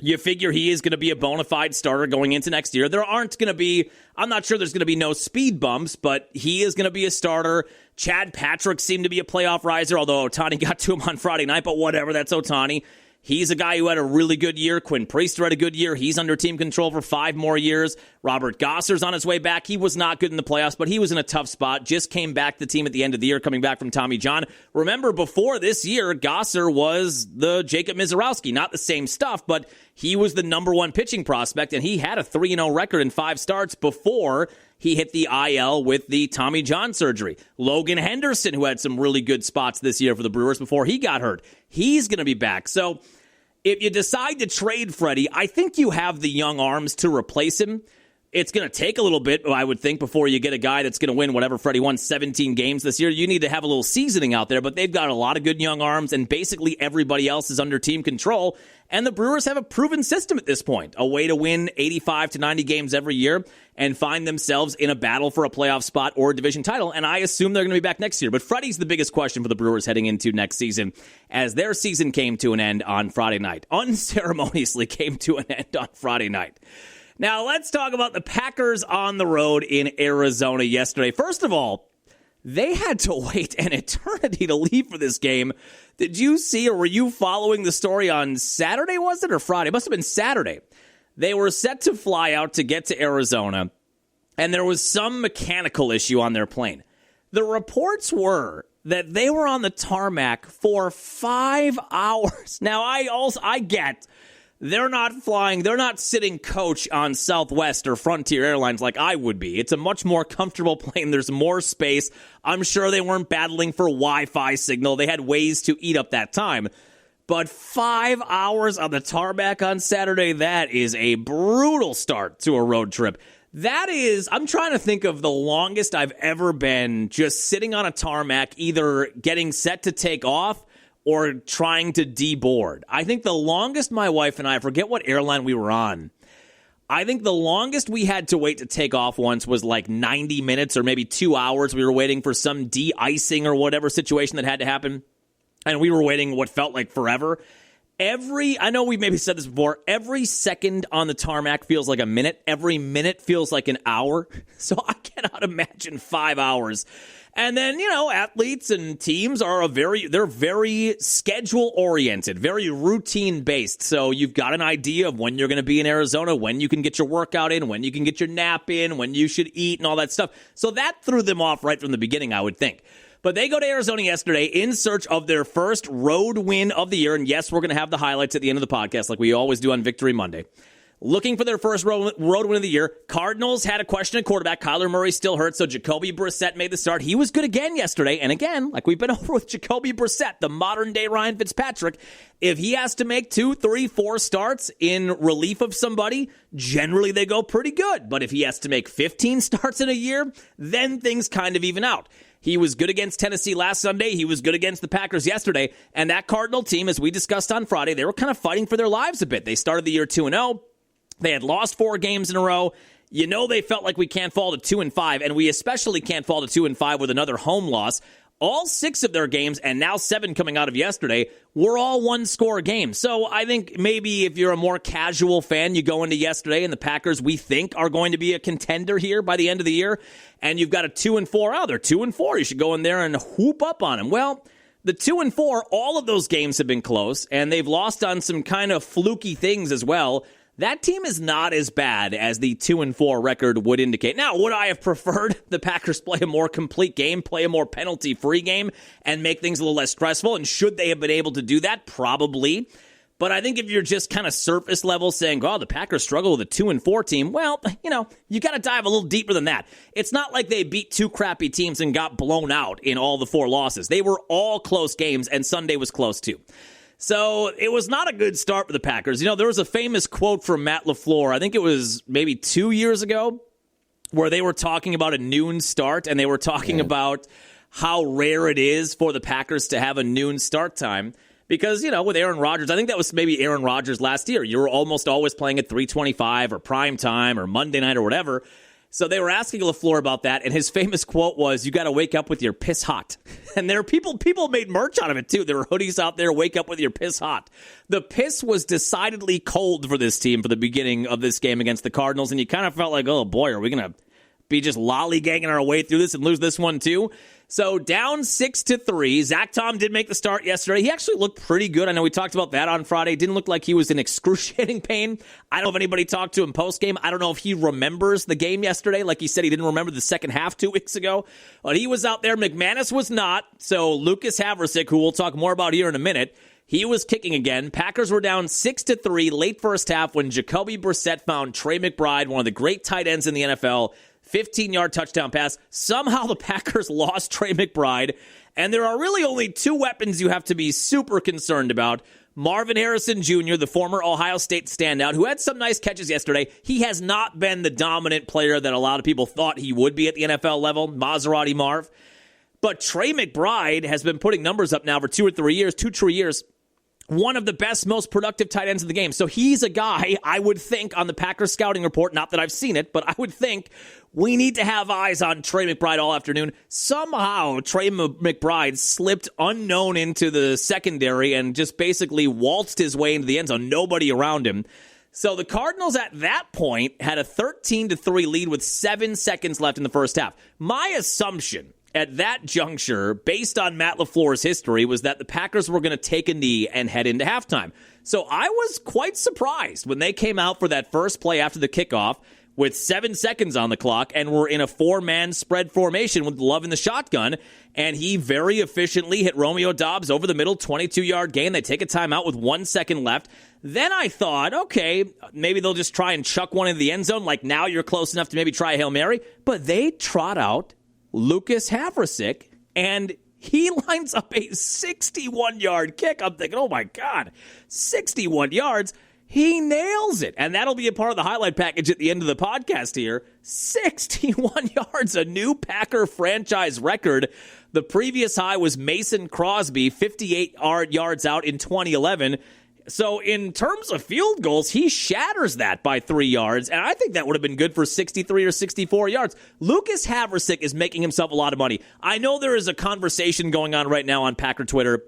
you figure he is going to be a bona fide starter going into next year. There aren't going to be, I'm not sure there's going to be no speed bumps, but he is going to be a starter. Chad Patrick seemed to be a playoff riser, although Ohtani got to him on Friday night, but whatever, that's Ohtani. He's a guy who had a really good year. Quinn Priester had a good year. He's under team control for 5 more years. Robert Gosser's on his way back. He was not good in the playoffs, but he was in a tough spot. Just came back to the team at the end of the year, coming back from Tommy John. Remember, before this year, Gosser was the Jacob Mizorowski. Not the same stuff, but he was the number 1 pitching prospect, and he had a 3-0 record in 5 starts before he hit the IL with the Tommy John surgery. Logan Henderson, who had some really good spots this year for the Brewers before he got hurt, he's going to be back. So if you decide to trade Freddie, I think you have the young arms to replace him. It's going to take a little bit, I would think, before you get a guy that's going to win whatever Freddie won, 17 games this year. You need to have a little seasoning out there, but they've got a lot of good young arms, and basically everybody else is under team control. And the Brewers have a proven system at this point, a way to win 85 to 90 games every year and find themselves in a battle for a playoff spot or a division title. And I assume they're going to be back next year. But Freddie's the biggest question for the Brewers heading into next season, as their season came to an end on Friday night. Unceremoniously came to an end on Friday night. Now, let's talk about the Packers on the road in Arizona yesterday. First of all, they had to wait an eternity to leave for this game. Did you see, or were you following the story on Saturday, was it, or Friday? It must have been Saturday. They were set to fly out to get to Arizona, and there was some mechanical issue on their plane. The reports were that they were on the tarmac for 5 hours. Now, I get they're not flying, they're not sitting coach on Southwest or Frontier Airlines like I would be. It's a much more comfortable plane. There's more space. I'm sure they weren't battling for Wi-Fi signal. They had ways to eat up that time. But 5 hours on the tarmac on Saturday, that is a brutal start to a road trip. That is, I'm trying to think of the longest I've ever been just sitting on a tarmac, either getting set to take off or trying to deboard. I think the longest my wife and I forget what airline we were on. I think the longest we had to wait to take off once was 90 minutes or maybe 2 hours. We were waiting for some de-icing or whatever situation that had to happen. And we were waiting what felt like forever. I know we've maybe said this before, every second on the tarmac feels like a minute. Every minute feels like an hour. So I cannot imagine 5 hours. And then, athletes and teams are they're very schedule-oriented, very routine-based. So you've got an idea of when you're going to be in Arizona, when you can get your workout in, when you can get your nap in, when you should eat and all that stuff. So that threw them off right from the beginning, I would think. But they go to Arizona yesterday in search of their first road win of the year. And yes, we're going to have the highlights at the end of the podcast like we always do on Victory Monday. Looking for their first road win of the year. Cardinals had a question at quarterback. Kyler Murray still hurt, so Jacoby Brissett made the start. He was good again yesterday. And again, like we've been over with Jacoby Brissett, the modern-day Ryan Fitzpatrick, if he has to make 2, 3, 4 starts in relief of somebody, generally they go pretty good. But if he has to make 15 starts in a year, then things kind of even out. He was good against Tennessee last Sunday. He was good against the Packers yesterday. And that Cardinal team, as we discussed on Friday, they were kind of fighting for their lives a bit. They started the year 2-0. They had lost 4 games in a row. They felt like we can't fall to 2-5, and we especially can't fall to 2-5 with another home loss. All 6 of their games, and now 7 coming out of yesterday, were all one-score games. So I think maybe if you're a more casual fan, you go into yesterday, and the Packers, we think, are going to be a contender here by the end of the year, and you've got a 2-4. Oh, they're 2-4. You should go in there and whoop up on them. Well, the 2-4, all of those games have been close, and they've lost on some kind of fluky things as well. That team is not as bad as the 2-4 record would indicate. Now, would I have preferred the Packers play a more complete game, play a more penalty-free game, and make things a little less stressful? And should they have been able to do that? Probably. But I think if you're just kind of surface level saying, oh, the Packers struggle with a 2-4 team, well, you got to dive a little deeper than that. It's not like they beat two crappy teams and got blown out in all the 4 losses. They were all close games, and Sunday was close too. So it was not a good start for the Packers. There was a famous quote from Matt LaFleur, I think it was maybe 2 years ago, where they were talking about a noon start, and they were talking about how rare it is for the Packers to have a noon start time. Because, with Aaron Rodgers, I think that was maybe Aaron Rodgers last year. You were almost always playing at 3:25 or prime time or Monday night or whatever. So they were asking LaFleur about that, and his famous quote was, you got to wake up with your piss hot. And there are people made merch out of it, too. There were hoodies out there, wake up with your piss hot. The piss was decidedly cold for this team for the beginning of this game against the Cardinals, and you kind of felt like, oh, boy, are we going to be just lollygagging our way through this and lose this one, too? So down 6-3. Zach Tom did make the start yesterday. He actually looked pretty good. I know we talked about that on Friday. Didn't look like he was in excruciating pain. I don't know if anybody talked to him post-game. I don't know if he remembers the game yesterday. Like he said, he didn't remember the second half 2 weeks ago. But he was out there. McManus was not. So Lucas Havrisik, who we'll talk more about here in a minute, he was kicking again. Packers were down 6-3 late first half when Jacoby Brissett found Trey McBride, one of the great tight ends in the NFL, 15-yard touchdown pass. Somehow the Packers lost Trey McBride, and there are really only 2 weapons you have to be super concerned about. Marvin Harrison Jr., the former Ohio State standout, who had some nice catches yesterday. He has not been the dominant player that a lot of people thought he would be at the NFL level, Maserati Marv. But Trey McBride has been putting numbers up now for 2 true years. One of the best, most productive tight ends in the game. So he's a guy, I would think, on the Packers scouting report, not that I've seen it, but I would think we need to have eyes on Trey McBride all afternoon. Somehow, Trey McBride slipped unknown into the secondary and just basically waltzed his way into the end zone. Nobody around him. So the Cardinals at that point had a 13-3 lead with 7 seconds left in the first half. My assumption at that juncture, based on Matt LaFleur's history, was that the Packers were going to take a knee and head into halftime. So I was quite surprised when they came out for that first play after the kickoff with 7 seconds on the clock and were in a 4-man spread formation with Love in the shotgun, and he very efficiently hit Romeo Doubs over the middle, 22-yard gain. They take a timeout with 1 second left. Then I thought, okay, maybe they'll just try and chuck one into the end zone, like now you're close enough to maybe try a Hail Mary. But they trot out Lucas Havrisik, and he lines up a 61-yard kick. I'm thinking, oh my God, 61 yards. He nails it. And that'll be a part of the highlight package at the end of the podcast here. 61 yards, a new Packer franchise record. The previous high was Mason Crosby, 58 yards out in 2011. So in terms of field goals, he shatters that by 3 yards, and I think that would have been good for 63 or 64 yards. Lucas Havrisik is making himself a lot of money. I know there is a conversation going on right now on Packer Twitter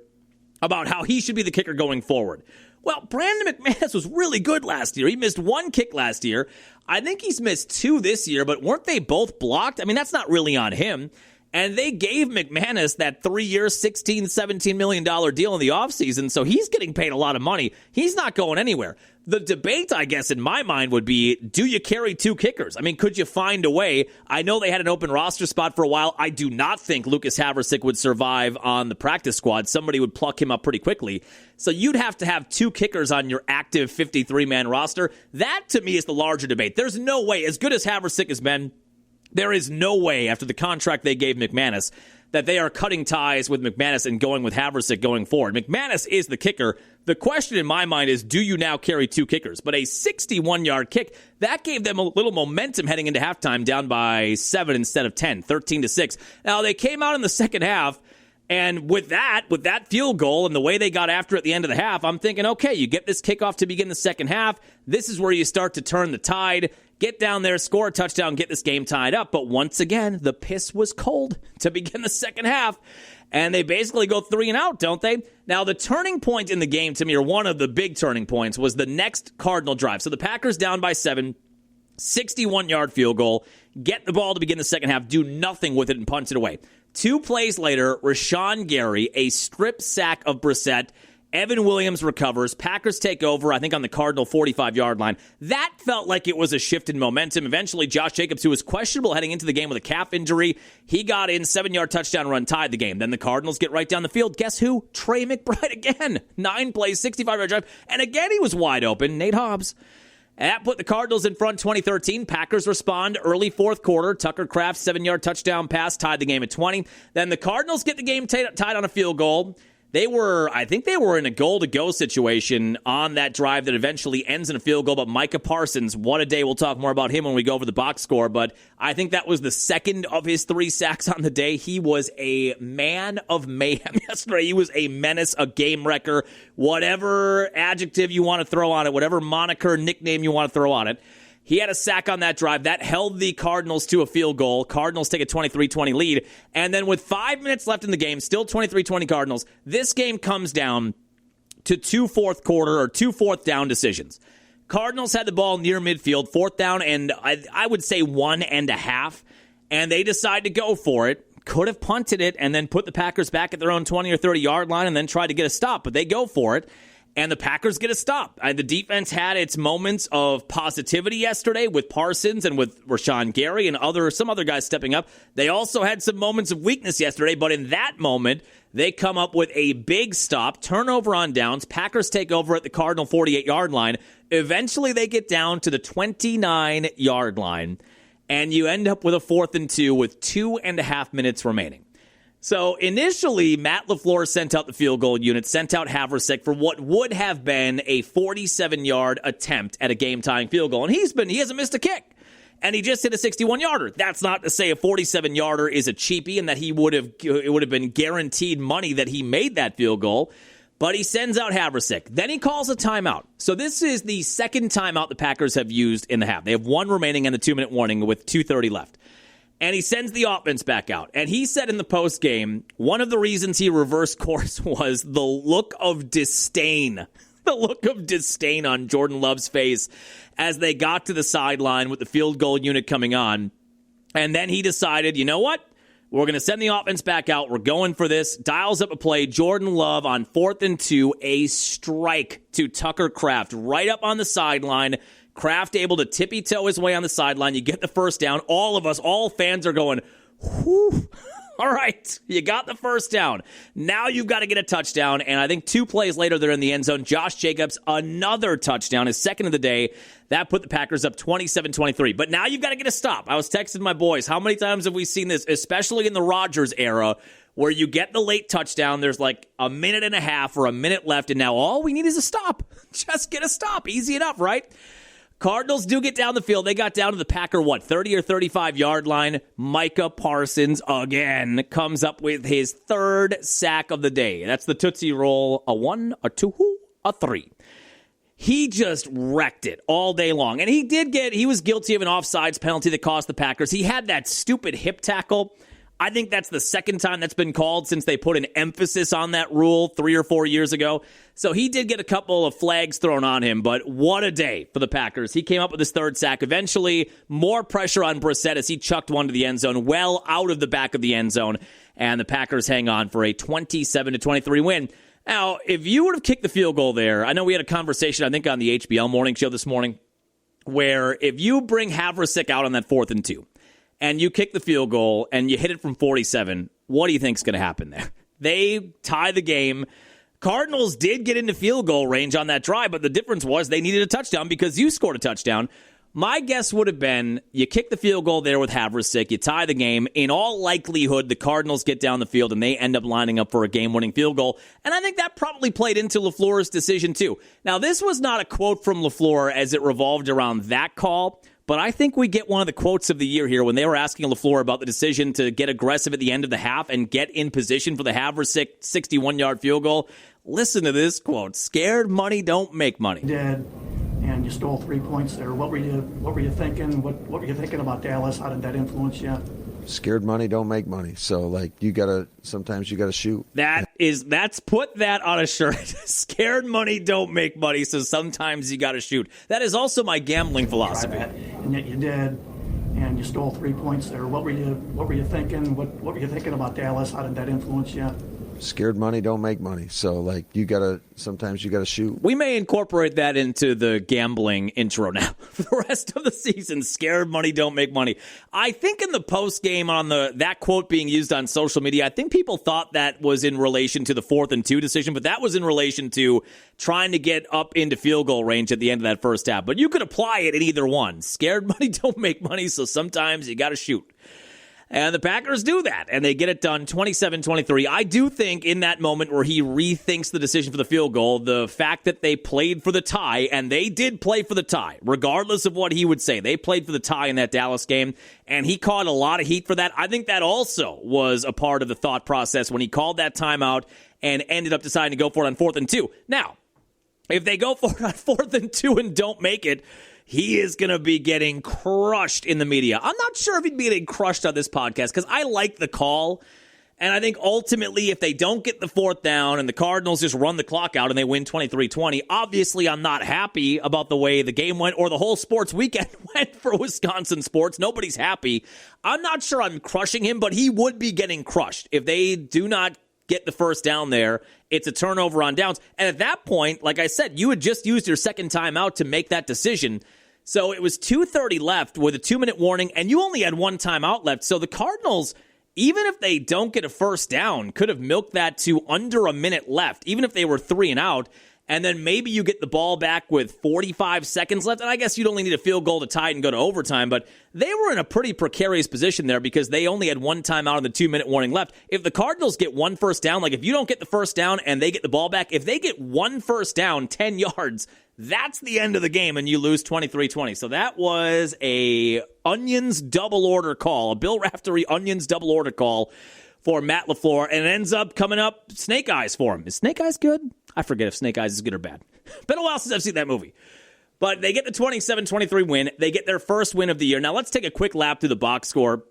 about how he should be the kicker going forward. Well, Brandon McManus was really good last year. He missed 1 kick last year. I think he's missed 2 this year, but weren't they both blocked? I mean, that's not really on him. And they gave McManus that 3-year, $16, $17 million deal in the offseason, so he's getting paid a lot of money. He's not going anywhere. The debate, I guess, in my mind would be, do you carry 2 kickers? I mean, could you find a way? I know they had an open roster spot for a while. I do not think Lucas Havrisik would survive on the practice squad. Somebody would pluck him up pretty quickly. So you'd have to have 2 kickers on your active 53-man roster. That, to me, is the larger debate. There's no way, as good as Havrisik has been, there is no way, after the contract they gave McManus, that they are cutting ties with McManus and going with Havrisik going forward. McManus is the kicker. The question in my mind is, do you now carry 2 kickers? But a 61-yard kick, that gave them a little momentum heading into halftime, down by 7 instead of 10, 13-6. Now, they came out in the second half, and with that field goal and the way they got after it at the end of the half, I'm thinking, okay, you get this kickoff to begin the second half. This is where you start to turn the tide. Get down there, score a touchdown, get this game tied up. But once again, the piss was cold to begin the second half. And they basically go 3 and out, don't they? Now, the turning point in the game, to me, or one of the big turning points, was the next Cardinal drive. So the Packers down by 7, 61-yard field goal, get the ball to begin the second half, do nothing with it, and punt it away. 2 plays later, Rashawn Gary, a strip sack of Brissett, Evan Williams recovers. Packers take over, I think, on the Cardinal 45-yard line. That felt like it was a shift in momentum. Eventually, Josh Jacobs, who was questionable heading into the game with a calf injury, he got in, 7-yard touchdown run, tied the game. Then the Cardinals get right down the field. Guess who? Trey McBride again. 9 plays, 65-yard drive. And again, he was wide open. Nate Hobbs. That put the Cardinals in front 2013. Packers respond early fourth quarter. Tucker Kraft's 7-yard touchdown pass tied the game at 20. Then the Cardinals get the game tied on a field goal. I think they were in a goal-to-go situation on that drive that eventually ends in a field goal, but Micah Parsons, what a day. We'll talk more about him when we go over the box score, but I think that was the second of his 3 sacks on the day. He was a man of mayhem yesterday. He was a menace, a game wrecker, whatever adjective you want to throw on it, whatever moniker, nickname you want to throw on it. He had a sack on that drive. That held the Cardinals to a field goal. Cardinals take a 23-20 lead. And then with 5 minutes left in the game, still 23-20 Cardinals, this game comes down to 2 fourth down decisions. Cardinals had the ball near midfield, 4th down, and I would say 1.5. And they decide to go for it. Could have punted it and then put the Packers back at their own 20 or 30-yard line and then tried to get a stop. But they go for it. And the Packers get a stop. The defense had its moments of positivity yesterday with Parsons and with Rashawn Gary and some other guys stepping up. They also had some moments of weakness yesterday, but in that moment, they come up with a big stop, turnover on downs. Packers take over at the Cardinal 48-yard line. Eventually, they get down to the 29-yard line, and you end up with a 4th and 2 with 2.5 minutes remaining. So initially, Matt LaFleur sent out the field goal unit, sent out Havrisek for what would have been a 47-yard attempt at a game-tying field goal. And he hasn't missed a kick. And he just hit a 61-yarder. That's not to say a 47-yarder is a cheapie and that it would have been guaranteed money that he made that field goal. But he sends out Havrisek. Then he calls a timeout. So this is the second timeout the Packers have used in the half. They have 1 remaining and the 2-minute warning with 2:30 left. And he sends the offense back out. And he said in the postgame, one of the reasons he reversed course was the look of disdain. The look of disdain on Jordan Love's face as they got to the sideline with the field goal unit coming on. And then he decided, you know what? We're going to send the offense back out. We're going for this. Dials up a play. Jordan Love on 4th and 2, a strike to Tucker Kraft right up on the sideline. Kraft able to tippy-toe his way on the sideline. You get the first down. All fans are going, whew. All right, you got the first down. Now you've got to get a touchdown. And I think 2 plays later, they're in the end zone. Josh Jacobs, another touchdown, his second of the day. That put the Packers up 27-23. But now you've got to get a stop. I was texting my boys, how many times have we seen this, especially in the Rodgers era, where you get the late touchdown, there's like a minute and a half or a minute left, and now all we need is a stop. Just get a stop. Easy enough, right? Cardinals do get down the field. They got down to the Packer, 30 or 35-yard line. Micah Parsons, again, comes up with his 3rd sack of the day. That's the Tootsie Roll, a 1, a 2, a 3. He just wrecked it all day long. And he was guilty of an offsides penalty that cost the Packers. He had that stupid hip tackle. I think that's the second time that's been called since they put an emphasis on that rule 3 or 4 years ago. So he did get a couple of flags thrown on him, but what a day for the Packers. He came up with his 3rd sack. Eventually, more pressure on Brissett as he chucked one to the end zone, well out of the back of the end zone, and the Packers hang on for a 27-23 win. Now, if you would have kicked the field goal there, I know we had a conversation, I think, on the HBL morning show this morning, where if you bring Havrisek out on that 4th and 2, and you kick the field goal, and you hit it from 47, what do you think is going to happen there? They tie the game. Cardinals did get into field goal range on that drive, but the difference was they needed a touchdown because you scored a touchdown. My guess would have been you kick the field goal there with Havrisek, you tie the game. In all likelihood, the Cardinals get down the field, and they end up lining up for a game-winning field goal. And I think that probably played into LaFleur's decision, too. Now, this was not a quote from LaFleur as it revolved around that call, but I think we get one of the quotes of the year here when they were asking LaFleur about the decision to get aggressive at the end of the half and get in position for the Havrisek 61-yard field goal. Listen to this quote. Scared money don't make money. Did, and you stole 3 points there. What were you thinking? What were you thinking about Dallas? How did that influence you? Scared money don't make money. So sometimes you gotta shoot. That's put that on a shirt. Scared money don't make money, so sometimes you gotta shoot. That is also my gambling philosophy. And yet you did, and you stole 3 points there. What were you thinking? What were you thinking about Dallas? How did that influence you? scared money don't make money. So, like, sometimes you gotta shoot. We may incorporate that into the gambling intro now for the rest of the season. Scared money don't make money. I think in the post game on that quote being used on social media, I think people thought that was in relation to the 4th and 2 decision, but that was in relation to trying to get up into field goal range at the end of that first half. But you could apply it in either one. Scared money don't make money, so sometimes you got to shoot. And the Packers do that, and they get it done 27-23. I do think in that moment where he rethinks the decision for the field goal, the fact that they played for the tie, and they did play for the tie, regardless of what he would say. They played for the tie in that Dallas game, and he caught a lot of heat for that. I think that also was a part of the thought process when he called that timeout and ended up deciding to go for it on 4th and 2. Now, if they go for it on 4th and 2 and don't make it, he is going to be getting crushed in the media. I'm not sure if he'd be getting crushed on this podcast because I like the call. And I think ultimately if they don't get the 4th down and the Cardinals just run the clock out and they win 23-20, obviously I'm not happy about the way the game went or the whole sports weekend went for Wisconsin sports. Nobody's happy. I'm not sure I'm crushing him, but he would be getting crushed if they do not get the first down there. It's a turnover on downs. And at that point, like I said, you had just used your second timeout to make that decision. So it was 2:30 left with a 2-minute warning, and you only had one timeout left. So the Cardinals, even if they don't get a first down, could have milked that to under a minute left, even if they were 3 and out. And then maybe you get the ball back with 45 seconds left. And I guess you'd only need a field goal to tie it and go to overtime. But they were in a pretty precarious position there because they only had one timeout and the 2-minute warning left. If the Cardinals get one first down, like if you don't get the first down and they get the ball back, if they get one first down, 10 yards, that's the end of the game and you lose 23-20. So that was a Onions double order call, a Bill Raftery Onions double order call for Matt LaFleur, and it ends up coming up Snake Eyes for him. Is Snake Eyes good? I forget if Snake Eyes is good or bad. Been a while since I've seen that movie. But they get the 27-23 win. They get their first win of the year. Now let's take a quick lap through the box score.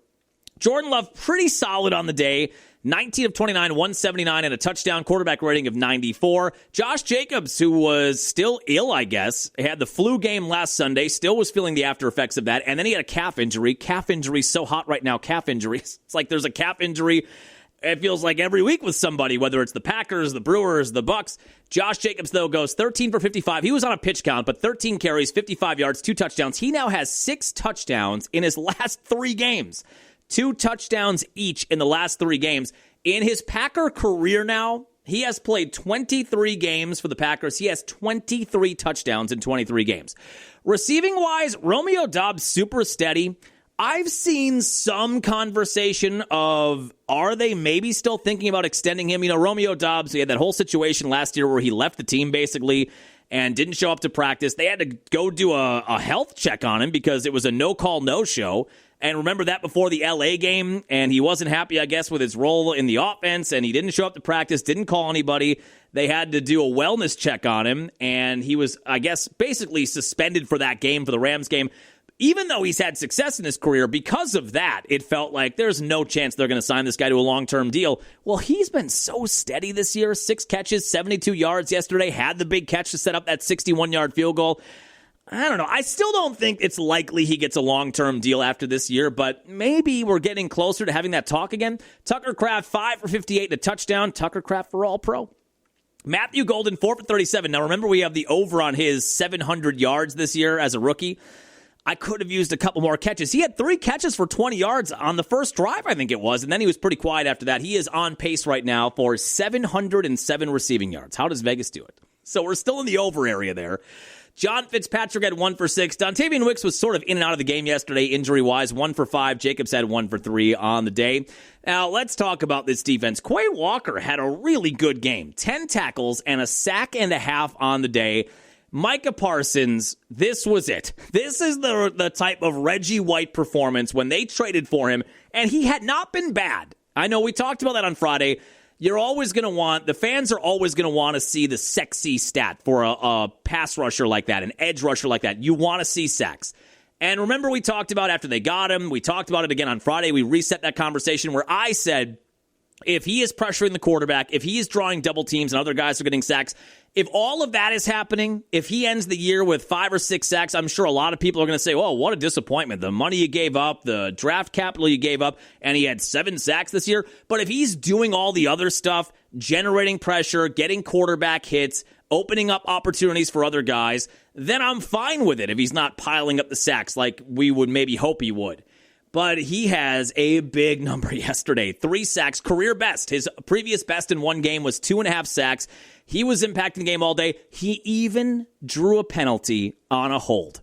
Jordan Love, pretty solid on the day. 19 of 29, 179, and a touchdown, quarterback rating of 94. Josh Jacobs, who was still ill, I guess, had the flu game last Sunday, still was feeling the after effects of that, and then he had a calf injury. Calf injury, so hot right now, calf injuries. It's like there's a calf injury, it feels like every week with somebody, whether it's the Packers, the Brewers, the Bucks. Josh Jacobs, though, goes 13 for 55. He was on a pitch count, but 13 carries, 55 yards, 2 touchdowns. He now has 6 touchdowns in his last 3 games. 2 touchdowns each in the last 3 games. In his Packer career now, he has played 23 games for the Packers. He has 23 touchdowns in 23 games. Receiving-wise, Romeo Doubs, super steady. I've seen some conversation of, are they maybe still thinking about extending him? You know, Romeo Doubs, he had that whole situation last year where he left the team basically and didn't show up to practice. They had to go do a health check on him because it was a no-call, no-show. And remember that before the LA game, and he wasn't happy, I guess, with his role in the offense, and he didn't show up to practice, didn't call anybody. They had to do a wellness check on him, and he was, I guess, basically suspended for that game, for the Rams game. Even though he's had success in his career, because of that, it felt like there's no chance they're going to sign this guy to a long-term deal. Well, he's been so steady this year. 6 catches, 72 yards yesterday, had the big catch to set up that 61-yard field goal. I don't know. I still don't think it's likely he gets a long-term deal after this year, but maybe we're getting closer to having that talk again. Tucker Kraft, 5 for 58 and a touchdown. Tucker Kraft for All-Pro. Matthew Golden, 4 for 37. Now, remember, we have the over on his 700 yards this year as a rookie. I could have used a couple more catches. He had 3 catches for 20 yards on the first drive, I think it was, and then he was pretty quiet after that. He is on pace right now for 707 receiving yards. How does Vegas do it? So we're still in the over area there. John Fitzpatrick had 1 for 6. Dontavian Wicks was sort of in and out of the game yesterday, injury-wise, 1 for 5. Jacobs had 1 for 3 on the day. Now, let's talk about this defense. Quay Walker had a really good game. 10 tackles and a sack and a half on the day. Micah Parsons, this was it. This is the type of Reggie White performance when they traded for him, and he had not been bad. I know we talked about that on Friday. You're always going to want, the fans are always going to want to see the sexy stat for a pass rusher like that, an edge rusher like that. You want to see sacks. And remember we talked about after they got him, we talked about it again on Friday, we reset that conversation where I said, if he is pressuring the quarterback, if he is drawing double teams and other guys are getting sacks, if all of that is happening, if he ends the year with 5 or 6 sacks, I'm sure a lot of people are going to say, oh, what a disappointment. The money you gave up, the draft capital you gave up, and he had 7 sacks this year. But if he's doing all the other stuff, generating pressure, getting quarterback hits, opening up opportunities for other guys, then I'm fine with it if he's not piling up the sacks like we would maybe hope he would. But he has a big number yesterday. 3 sacks, career best. His previous best in one game was 2.5 sacks. He was impacting the game all day. He even drew a penalty on a hold.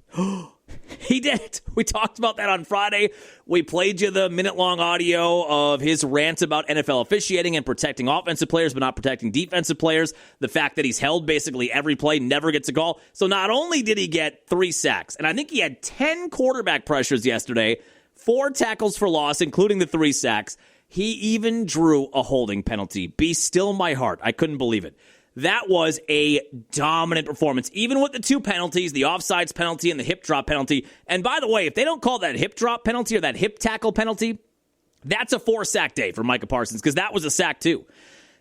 He did. We talked about that on Friday. We played you the minute-long audio of his rant about NFL officiating and protecting offensive players but not protecting defensive players. The fact that he's held basically every play, never gets a call. So not only did he get 3 sacks, and I think he had 10 quarterback pressures yesterday, 4 tackles for loss, including the 3 sacks. He even drew a holding penalty. Be still my heart. I couldn't believe it. That was a dominant performance, even with the 2 penalties, the offsides penalty and the hip drop penalty. And by the way, if they don't call that hip drop penalty or that hip tackle penalty, that's a 4-sack day for Micah Parsons, because that was a sack too.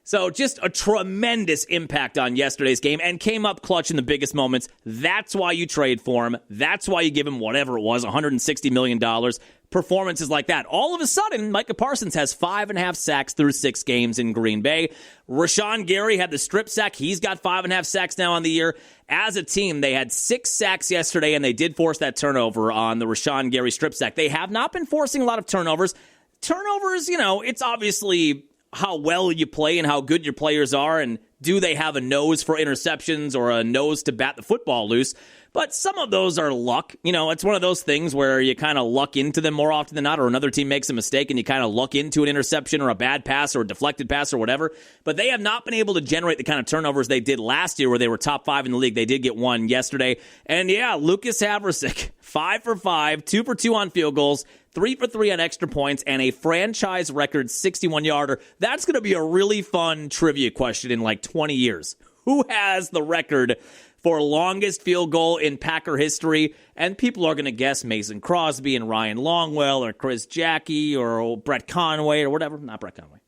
So just a tremendous impact on yesterday's game and came up clutch in the biggest moments. That's why you trade for him. That's why you give him whatever it was, $160 million. Performances like that. All of a sudden, Micah Parsons has 5.5 sacks through 6 games in Green Bay. Rashawn Gary had the strip sack. He's got 5.5 sacks now on the year. As a team, they had 6 sacks yesterday, and they did force that turnover on the Rashawn Gary strip sack. They have not been forcing a lot of turnovers. Turnovers, it's obviously how well you play and how good your players are, and do they have a nose for interceptions or a nose to bat the football loose. But some of those are luck. It's one of those things where you kind of luck into them more often than not, or another team makes a mistake and you kind of luck into an interception or a bad pass or a deflected pass or whatever. But they have not been able to generate the kind of turnovers they did last year where they were top 5 in the league. They did get 1 yesterday. And yeah, Lucas Havrisik, 5 for 5, 2 for 2 on field goals, 3 for 3 on extra points, and a franchise record 61-yarder. That's going to be a really fun trivia question in like 20 years. Who has the record for longest field goal in Packer history? And people are going to guess Mason Crosby and Ryan Longwell or Chris Jackie or Brett Conway or whatever. Not Brett Conway.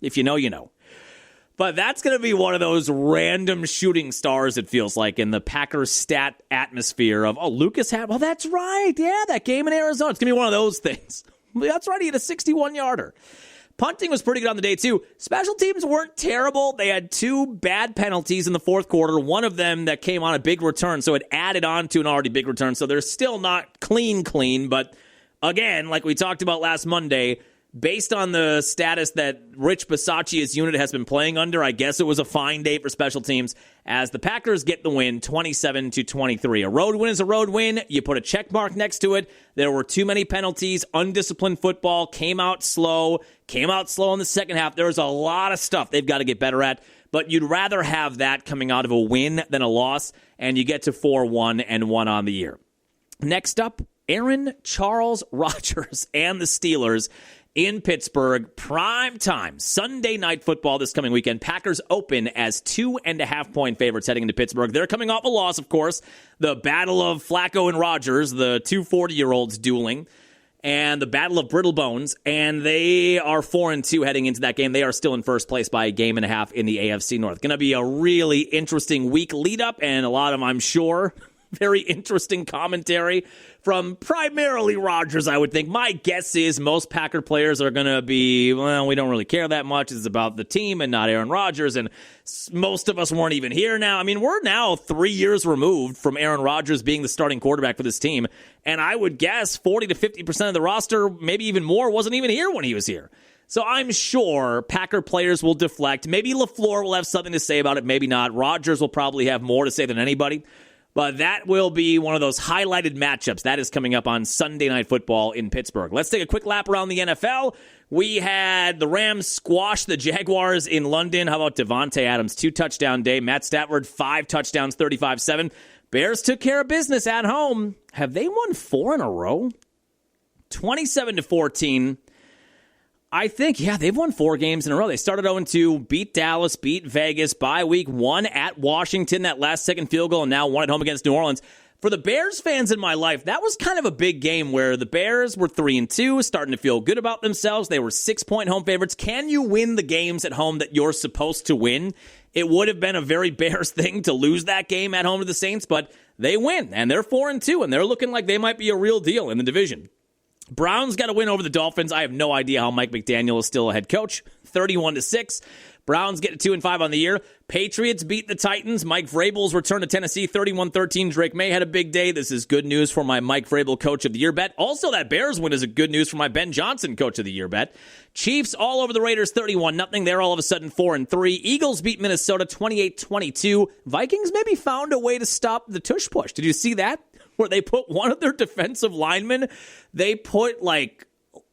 If you know, you know. But that's going to be one of those random shooting stars, it feels like, in the Packers stat atmosphere of, Lucas had, that's right. Yeah, that game in Arizona. It's going to be one of those things. That's right. He had a 61-yarder. Punting was pretty good on the day, too. Special teams weren't terrible. They had 2 bad penalties in the fourth quarter, one of them that came on a big return, so it added on to an already big return. So they're still not clean, but again, like we talked about last Monday, based on the status that Rich Bisaccia's unit has been playing under, I guess it was a fine day for special teams as the Packers get the win 27-23. A road win is a road win. You put a check mark next to it. There were too many penalties. Undisciplined football came out slow in the second half. There's a lot of stuff they've got to get better at, but you'd rather have that coming out of a win than a loss, and you get to 4-1-1 on the year. Next up, Aaron Charles Rodgers and the Steelers in Pittsburgh, prime time, Sunday night football this coming weekend. Packers open as 2.5-point favorites heading into Pittsburgh. They're coming off a loss, of course. The battle of Flacco and Rodgers, the 2 40-year-olds dueling, and the battle of brittle bones. And they are 4-2 heading into that game. They are still in first place by a game and a half in the AFC North. Going to be a really interesting week lead up, and a lot of, I'm sure, very interesting commentary from primarily Rodgers, I would think. My guess is most Packer players are going to be, we don't really care that much. It's about the team and not Aaron Rodgers, and most of us weren't even here now. I mean, we're now 3 years removed from Aaron Rodgers being the starting quarterback for this team, and I would guess 40 to 50% of the roster, maybe even more, wasn't even here when he was here. So I'm sure Packer players will deflect. Maybe LaFleur will have something to say about it, maybe not. Rodgers will probably have more to say than anybody. But that will be one of those highlighted matchups. That is coming up on Sunday Night Football in Pittsburgh. Let's take a quick lap around the NFL. We had the Rams squash the Jaguars in London. How about Devontae Adams? 2-touchdown day. Matt Stafford, 5 touchdowns, 35-7. Bears took care of business at home. Have they won 4 in a row? 27-14. I think, they've won 4 games in a row. They started 0-2, beat Dallas, beat Vegas, bye week 1 at Washington, that last second field goal, and now 1 at home against New Orleans. For the Bears fans in my life, that was kind of a big game where the Bears were 3-2, starting to feel good about themselves. They were 6-point home favorites. Can you win the games at home that you're supposed to win? It would have been a very Bears thing to lose that game at home to the Saints, but they win, and they're 4-2, and they're looking like they might be a real deal in the division. Browns got to win over the Dolphins. I have no idea how Mike McDaniel is still a head coach. 31-6. Browns get to 2-5 on the year. Patriots beat the Titans. Mike Vrabel's return to Tennessee, 31-13. Drake May had a big day. This is good news for my Mike Vrabel Coach of the Year bet. Also, that Bears win is a good news for my Ben Johnson Coach of the Year bet. Chiefs all over the Raiders, 31-0. They're all of a sudden 4-3. Eagles beat Minnesota, 28-22. Vikings maybe found a way to stop the tush push. Did you see that? Where they put one of their defensive linemen, they put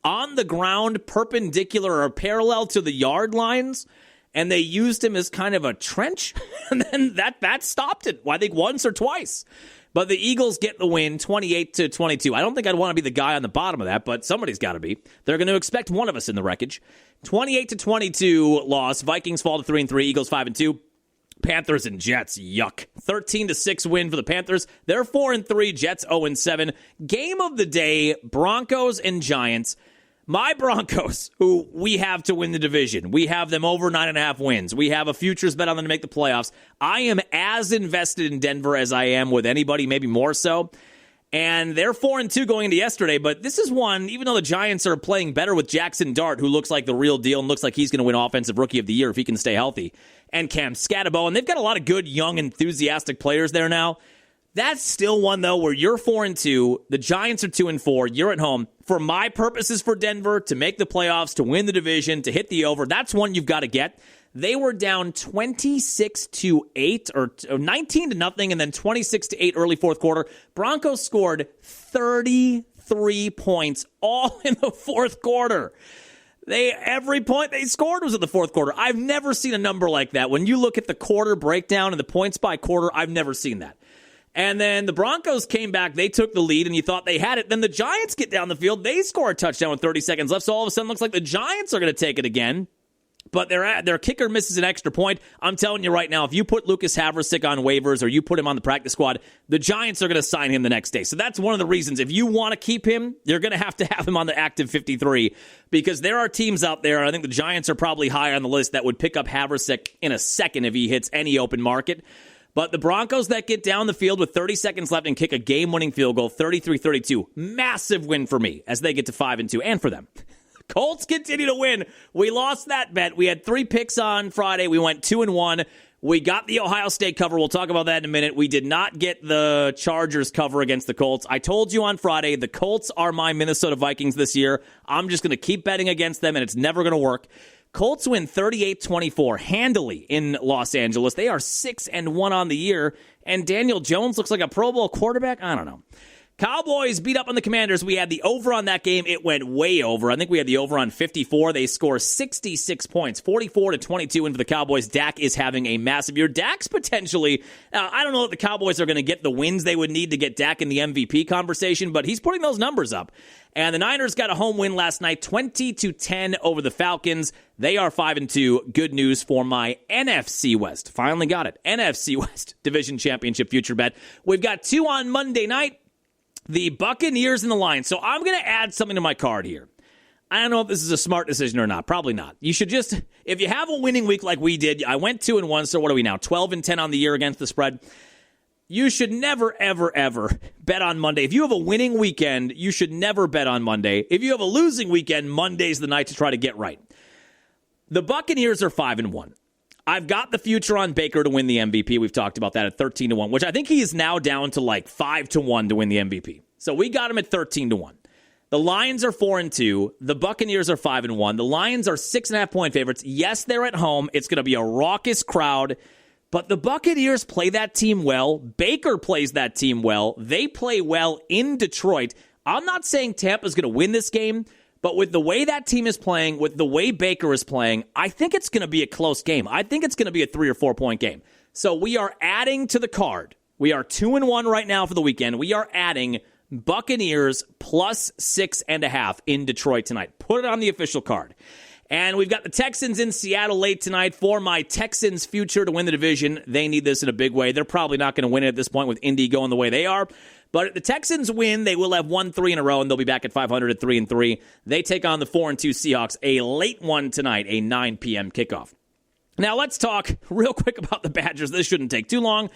on the ground perpendicular or parallel to the yard lines, and they used him as kind of a trench, and then that stopped it, I think, once or twice. But the Eagles get the win, 28-22. I don't think I'd want to be the guy on the bottom of that, but somebody's got to be. They're going to expect one of us in the wreckage. 28-22 loss. Vikings fall to 3-3. Eagles 5-2. Panthers and Jets, yuck. 13-6 win for the Panthers. They're 4-3. Jets 0-7. Game of the day, Broncos and Giants. My Broncos, who we have to win the division. We have them over 9.5 wins. We have a futures bet on them to make the playoffs. I am as invested in Denver as I am with anybody, maybe more so. And they're 4-2 going into yesterday, but this is one, even though the Giants are playing better with Jackson Dart, who looks like the real deal and looks like he's going to win Offensive Rookie of the Year if he can stay healthy, and Cam Scatterbo, and they've got a lot of good, young, enthusiastic players there now. That's still one, though, where you're 4-2, the Giants are 2-4, you're at home. For my purposes for Denver, to make the playoffs, to win the division, to hit the over, that's one you've got to get. They were down 26-8 or 19-0, and then 26-8 early fourth quarter. Broncos scored 33 points, all in the fourth quarter. Every point they scored was in the fourth quarter. I've never seen a number like that. When you look at the quarter breakdown and the points by quarter, I've never seen that. And then the Broncos came back. They took the lead, and you thought they had it. Then the Giants get down the field. They score a touchdown with 30 seconds left. So all of a sudden, it looks like the Giants are going to take it again. But their kicker misses an extra point. I'm telling you right now, if you put Lucas Havrisik on waivers or you put him on the practice squad, the Giants are going to sign him the next day. So that's one of the reasons. If you want to keep him, you're going to have him on the active 53 because there are teams out there, and I think the Giants are probably high on the list, that would pick up Havrisik in a second if he hits any open market. But the Broncos that get down the field with 30 seconds left and kick a game-winning field goal, 33-32. Massive win for me as they get to 5-2, and for them. Colts continue to win. We lost that bet. We had 3 picks on Friday. We went 2-1. We got the Ohio State cover. We'll talk about that in a minute. We did not get the Chargers cover against the Colts. I told you on Friday, the Colts are my Minnesota Vikings this year. I'm just going to keep betting against them, and it's never going to work. Colts win 38-24 handily in Los Angeles. They are 6-1 on the year, and Daniel Jones looks like a Pro Bowl quarterback. I don't know. Cowboys beat up on the Commanders. We had the over on that game. It went way over. I think we had the over on 54. They score 66 points, 44-22 into the Cowboys. Dak is having a massive year. Dak's potentially, I don't know if the Cowboys are going to get the wins they would need to get Dak in the MVP conversation, but he's putting those numbers up. And the Niners got a home win last night, 20-10 over the Falcons. They are 5-2. Good news for my NFC West. Finally got it. NFC West Division Championship future bet. We've got 2 on Monday night. The Buccaneers and the Lions. So I'm going to add something to my card here. I don't know if this is a smart decision or not. Probably not. You should just, if you have a winning week like we did, I went 2-1, so what are we now? 12-10 on the year against the spread. You should never, ever, ever bet on Monday. If you have a winning weekend, you should never bet on Monday. If you have a losing weekend, Monday's the night to try to get right. The Buccaneers are 5-1. I've got the future on Baker to win the MVP. We've talked about that at 13-1, which I think he is now down to like 5-1 to win the MVP. So we got him at 13-1. The Lions are 4-2. The Buccaneers are 5-1. The Lions are 6.5-point favorites. Yes, they're at home. It's going to be a raucous crowd. But the Buccaneers play that team well. Baker plays that team well. They play well in Detroit. I'm not saying Tampa's going to win this game, but with the way that team is playing, with the way Baker is playing, I think it's going to be a close game. I think it's going to be a 3 or 4 point game. So we are adding to the card. We are 2-1 right now for the weekend. We are adding Buccaneers plus 6.5 in Detroit tonight. Put it on the official card. And we've got the Texans in Seattle late tonight for my Texans' future to win the division. They need this in a big way. They're probably not going to win it at this point with Indy going the way they are. But if the Texans win, they will have won 3 in a row, and they'll be back at 500 at 3-3. They take on the 4-2 Seahawks, a late one tonight, a 9 p.m. kickoff. Now, let's talk real quick about the Badgers. This shouldn't take too long.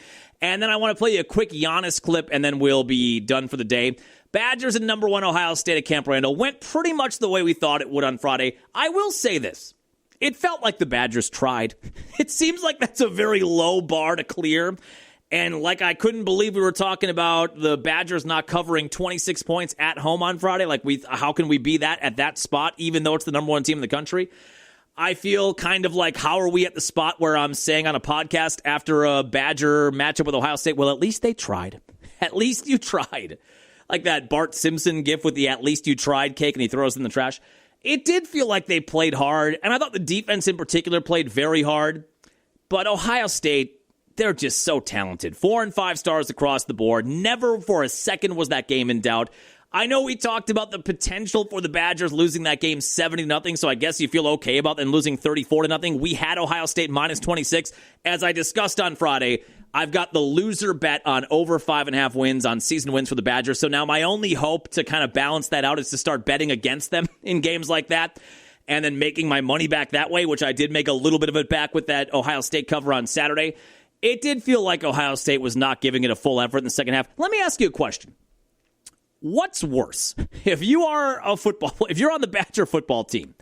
And then I want to play you a quick Giannis clip, and then we'll be done for the day. Badgers and number 1 Ohio State at Camp Randall went pretty much the way we thought it would on Friday. I will say this. It felt like the Badgers tried. It seems like that's a very low bar to clear. And like I couldn't believe we were talking about the Badgers not covering 26 points at home on Friday. How can we be that at that spot, even though it's the number 1 team in the country? I feel kind of like, how are we at the spot where I'm saying on a podcast after a Badger matchup with Ohio State, well, at least they tried. At least you tried. Like that Bart Simpson gif with the "at least you tried" cake and he throws it in the trash. It did feel like they played hard, and I thought the defense in particular played very hard. But Ohio State, they're just so talented. 4 and 5 stars across the board. Never for a second was that game in doubt. I know we talked about the potential for the Badgers losing that game 70-0, so I guess you feel okay about them losing 34-0. We had Ohio State minus 26. As I discussed on Friday, I've got the loser bet on over 5.5 wins on season wins for the Badgers. So now my only hope to kind of balance that out is to start betting against them in games like that and then making my money back that way, which I did make a little bit of it back with that Ohio State cover on Saturday. It did feel like Ohio State was not giving it a full effort in the second half. Let me ask you a question. What's worse? If you're on the Badger football team,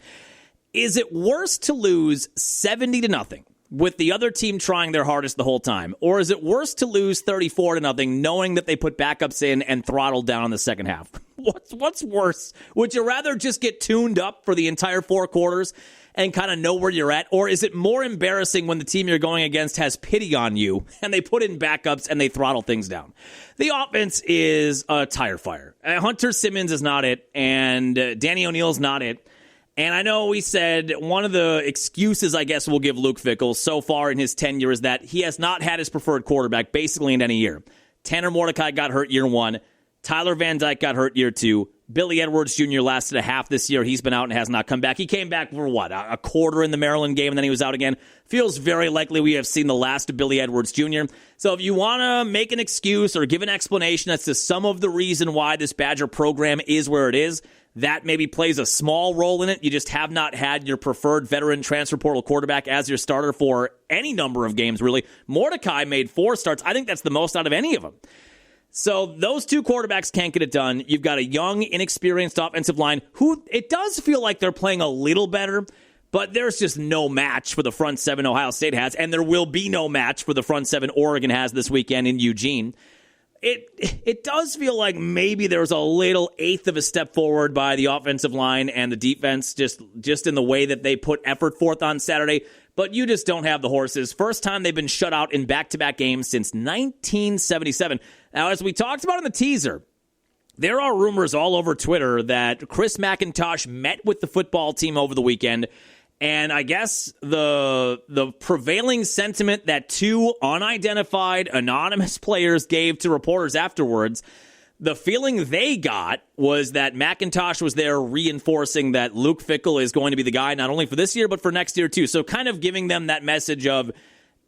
is it worse to lose 70-0 with the other team trying their hardest the whole time? Or is it worse to lose 34-0 knowing that they put backups in and throttled down in the second half? What's worse? Would you rather just get tuned up for the entire 4 quarters and kind of know where you're at? Or is it more embarrassing when the team you're going against has pity on you and they put in backups and they throttle things down? The offense is a tire fire. Hunter Simmons is not it, and Danny O'Neill's not it. And I know we said one of the excuses, I guess, we'll give Luke Fickell so far in his tenure is that he has not had his preferred quarterback basically in any year. Tanner Mordecai got hurt year 1. Tyler Van Dyke got hurt year 2. Billy Edwards Jr. lasted a half this year. He's been out and has not come back. He came back for a quarter in the Maryland game, and then he was out again. Feels very likely we have seen the last of Billy Edwards Jr. So if you want to make an excuse or give an explanation as to some of the reason why this Badger program is where it is, that maybe plays a small role in it. You just have not had your preferred veteran transfer portal quarterback as your starter for any number of games, really. Mordecai made 4 starts. I think that's the most out of any of them. So those 2 quarterbacks can't get it done. You've got a young, inexperienced offensive line who it does feel like they're playing a little better, but there's just no match for the front 7 Ohio State has, and there will be no match for the front 7 Oregon has this weekend in Eugene. It does feel like maybe there's a little eighth of a step forward by the offensive line and the defense just in the way that they put effort forth on Saturday, but you just don't have the horses. First time they've been shut out in back-to-back games since 1977. Now, as we talked about in the teaser, there are rumors all over Twitter that Chris McIntosh met with the football team over the weekend, and I guess the prevailing sentiment that 2 unidentified anonymous players gave to reporters afterwards, the feeling they got was that McIntosh was there reinforcing that Luke Fickell is going to be the guy not only for this year but for next year too. So kind of giving them that message of,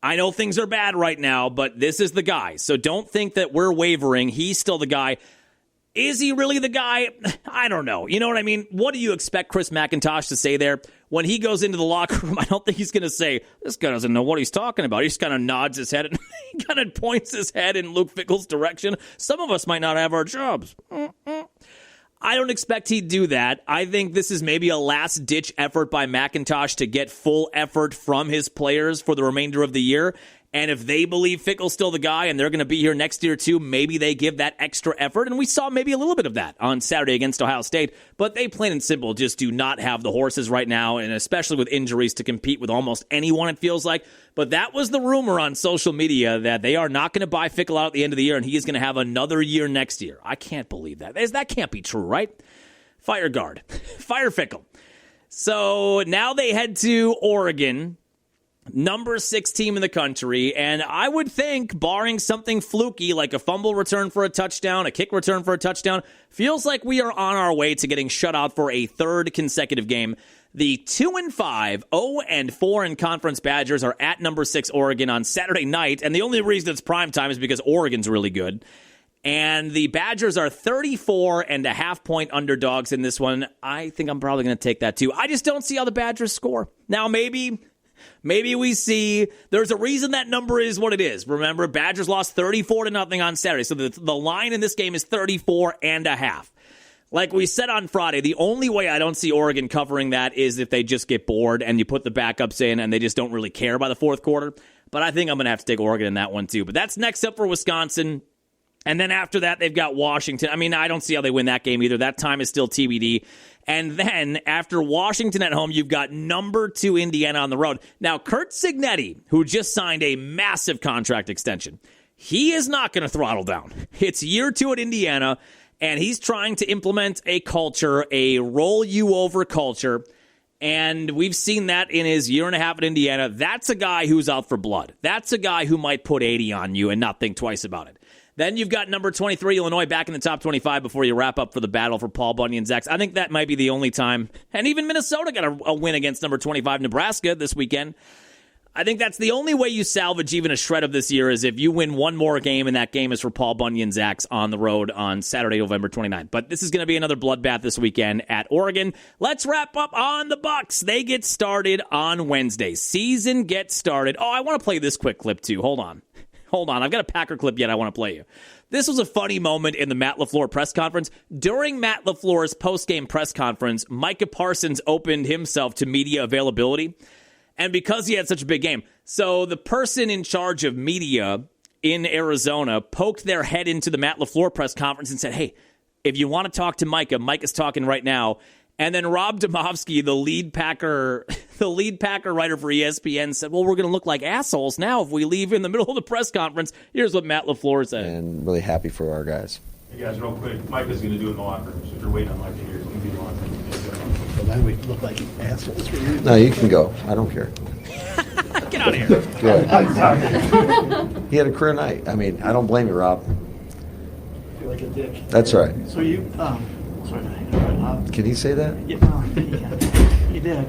I know things are bad right now, but this is the guy. So don't think that we're wavering. He's still the guy. Is he really the guy? I don't know. You know what I mean? What do you expect Chris McIntosh to say there? When he goes into the locker room, I don't think he's going to say, this guy doesn't know what he's talking about. He just kind of nods his head and he kind of points his head in Luke Fickell's direction. Some of us might not have our jobs. I don't expect he'd do that. I think this is maybe a last-ditch effort by McIntosh to get full effort from his players for the remainder of the year. And if they believe Fickell's still the guy and they're going to be here next year too, maybe they give that extra effort. And we saw maybe a little bit of that on Saturday against Ohio State. But they plain and simple just do not have the horses right now, and especially with injuries, to compete with almost anyone, it feels like. But that was the rumor on social media, that they are not going to buy Fickell out at the end of the year and he is going to have another year next year. I can't believe that. That can't be true, right? Fire guard. Fire Fickell. So now they head to Oregon. number 6 team in the country, and I would think, barring something fluky like a fumble return for a touchdown, a kick return for a touchdown, feels like we are on our way to getting shut out for a third consecutive game. The 2-5, 0-4 in conference Badgers are at number 6 Oregon on Saturday night, and the only reason it's primetime is because Oregon's really good. And the Badgers are 34.5-point underdogs in this one. I think I'm probably going to take that too. I just don't see how the Badgers score. Now, maybe we see there's a reason that number is what it is. Remember, Badgers lost 34-0 on Saturday. So the line in this game is 34.5. Like we said on Friday, the only way I don't see Oregon covering that is if they just get bored and you put the backups in and they just don't really care by the fourth quarter. But I think I'm going to have to take Oregon in that one too. But that's next up for Wisconsin. And then after that, they've got Washington. I mean, I don't see how they win that game either. That time is still TBD. And then after Washington at home, you've got number 2 Indiana on the road. Now, Curt Cignetti, who just signed a massive contract extension, he is not going to throttle down. It's year 2 at Indiana, and he's trying to implement a culture, a roll-you-over culture. And we've seen that in his year and a half at Indiana. That's a guy who's out for blood. That's a guy who might put 80 on you and not think twice about it. Then you've got number 23, Illinois, back in the top 25 before you wrap up for the battle for Paul Bunyan's X. I think that might be the only time. And even Minnesota got a win against number 25, Nebraska, this weekend. I think that's the only way you salvage even a shred of this year is if you win one more game, and that game is for Paul Bunyan's X on the road on Saturday, November 29th. But this is going to be another bloodbath this weekend at Oregon. Let's wrap up on the Bucks. They get started on Wednesday. Season gets started. Oh, I want to play this quick clip, too. Hold on. I've got a Packer clip yet I want to play you. This was a funny moment in the Matt LaFleur press conference. During Matt LaFleur's post-game press conference, Micah Parsons opened himself to media availability. And because he had such a big game, so the person in charge of media in Arizona poked their head into the Matt LaFleur press conference and said, hey, if you want to talk to Micah, Micah's talking right now. And then Rob Demovsky, the lead Packer writer for ESPN, said, well, we're going to look like assholes now if we leave in the middle of the press conference. Here's what Matt LaFleur said. And really happy for our guys. Hey, guys, real quick, Micah's going to do it in the locker room. So if you're waiting on Micah here, it's going to be in the locker room. So then we look like assholes for you. No, you can go. I don't care. Get out of here. Good. He had a career night. I mean, I don't blame you, Rob. I feel like a dick. That's right. So you, Can he say that? Yeah, he did.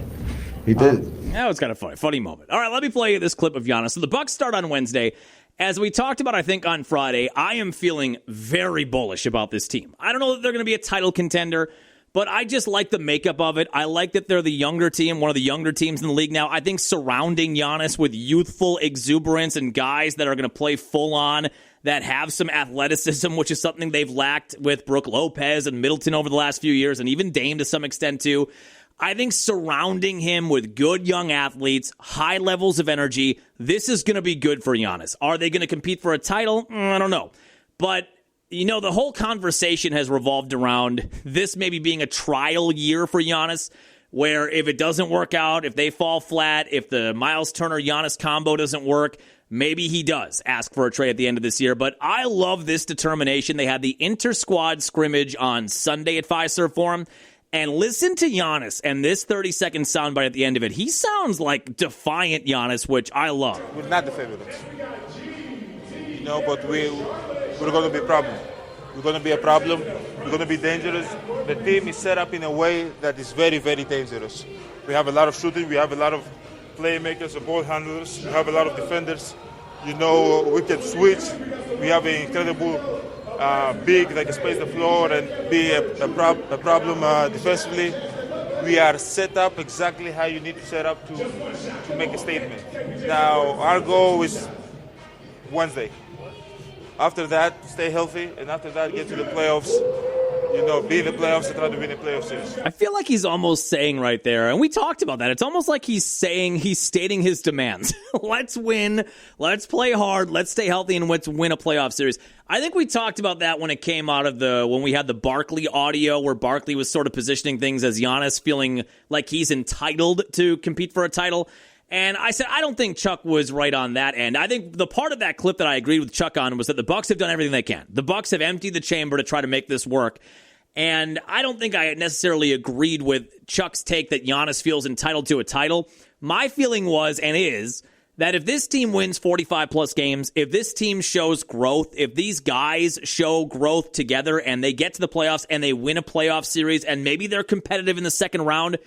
He did. That was kind of funny moment. All right, let me play you this clip of Giannis. So the Bucks start on Wednesday. As we talked about, I think, on Friday, I am feeling very bullish about this team. I don't know that they're going to be a title contender, but I just like the makeup of it. I like that they're the younger team, one of the younger teams in the league now. I think surrounding Giannis with youthful exuberance and guys that are going to play full on, that have some athleticism, which is something they've lacked with Brook Lopez and Middleton over the last few years, and even Dame to some extent too. I think surrounding him with good young athletes, high levels of energy, this is going to be good for Giannis. Are they going to compete for a title? I don't know. But, you know, the whole conversation has revolved around this maybe being a trial year for Giannis, where if it doesn't work out, if they fall flat, if the Miles Turner-Giannis combo doesn't work, maybe he does ask for a trade at the end of this year. But I love this determination. They had the inter-squad scrimmage on Sunday at Fiserv Forum. And listen to Giannis and this 30-second soundbite at the end of it. He sounds like defiant Giannis, which I love. We're not the favorites. You know, but we're going to be a problem. We're going to be a problem. We're going to be dangerous. The team is set up in a way that is very, very dangerous. We have a lot of shooting. We have a lot of playmakers, ball handlers. We have a lot of defenders. You know, we can switch. We have an incredible big that can space the floor and be a problem defensively. We are set up exactly how you need to set up to make a statement. Now, our goal is Wednesday. After that, stay healthy, and after that, get to the playoffs. You know, be in the playoffs and try to win the playoff series. I feel like he's almost saying right there, and we talked about that. It's almost like he's stating his demands. Let's win. Let's play hard. Let's stay healthy, and let's win a playoff series. I think we talked about that when it came out of when we had the Barkley audio, where Barkley was sort of positioning things as Giannis feeling like he's entitled to compete for a title. And I said, I don't think Chuck was right on that end. I think the part of that clip that I agreed with Chuck on was that the Bucks have done everything they can. The Bucks have emptied the chamber to try to make this work. And I don't think I necessarily agreed with Chuck's take that Giannis feels entitled to a title. My feeling was and is that if this team wins 45-plus games, if this team shows growth, if these guys show growth together and they get to the playoffs and they win a playoff series and maybe they're competitive in the second round,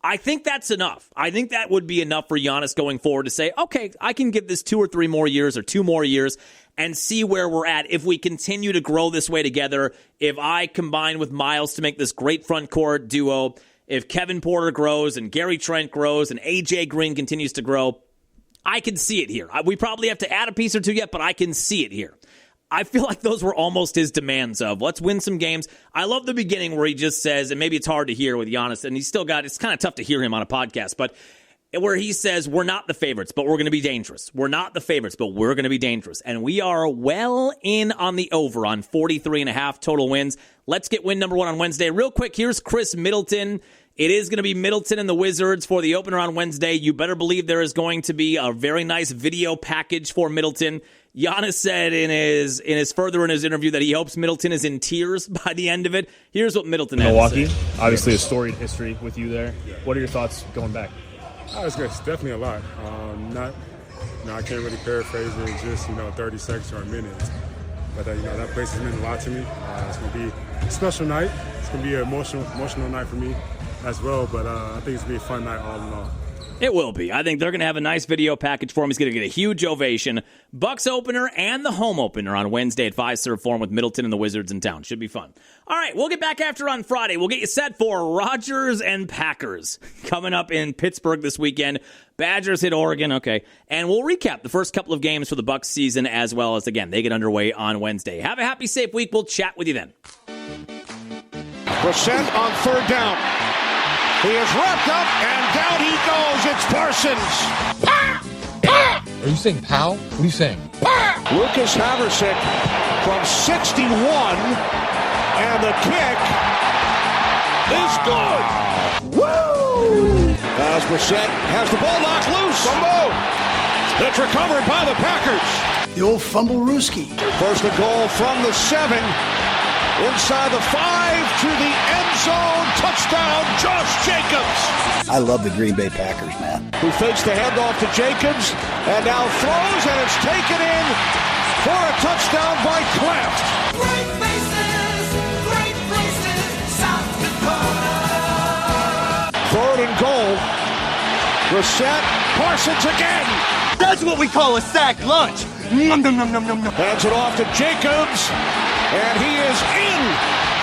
I think that's enough. I think that would be enough for Giannis going forward to say, okay, I can give this 2 or 3 more years or 2 more years and see where we're at. If we continue to grow this way together, if I combine with Miles to make this great front court duo, if Kevin Porter grows and Gary Trent grows and AJ Green continues to grow, I can see it here. We probably have to add a piece or two yet, but I can see it here. I feel like those were almost his demands of, let's win some games. I love the beginning where he just says, and maybe it's hard to hear with Giannis, and it's kind of tough to hear him on a podcast, but where he says, we're not the favorites, but we're going to be dangerous. We're not the favorites, but we're going to be dangerous. And we are well in on the over on 43.5 total wins. Let's get win number 1 on Wednesday. Real quick, here's Chris Middleton. It is going to be Middleton and the Wizards for the opener on Wednesday. You better believe there is going to be a very nice video package for Middleton. Giannis said in his interview that he hopes Middleton is in tears by the end of it. Here's what Middleton had Milwaukee, to say. Obviously a storied history with you there. What are your thoughts going back? It's good. It's definitely a lot. I can't really paraphrase it in just 30 seconds or a minute. But that place has meant a lot to me. It's going to be a special night. It's going to be an emotional night for me as well. But I think it's going to be a fun night all in all. It will be. I think they're going to have a nice video package for him. He's going to get a huge ovation. Bucks opener and the home opener on Wednesday at Fiserv Forum with Middleton and the Wizards in town. Should be fun. All right, we'll get back after on Friday. We'll get you set for Rodgers and Packers coming up in Pittsburgh this weekend. Badgers hit Oregon, okay. And we'll recap the first couple of games for the Bucks season as well as, again, they get underway on Wednesday. Have a happy, safe week. We'll chat with you then. Percent on third down. He is wrapped up, and down he goes. It's Parsons. Are you saying pow? What are you saying? Lucas Haversick from 61, and the kick is good. Woo! As Brissett has the ball knocked loose. Fumble. It's recovered by the Packers. The old fumble-rooski. First and goal from the 7. Inside the 5 to the end zone. Touchdown, Josh Jacobs. I love the Green Bay Packers, man. Who fakes the handoff to Jacobs and now throws, and it's taken in for a touchdown by Kraft. Great places, South Dakota. Third and goal. Brissett, Parsons again. That's what we call a sack lunch. Nom, nom, nom, nom, nom, nom. Hands it off to Jacobs, and he is in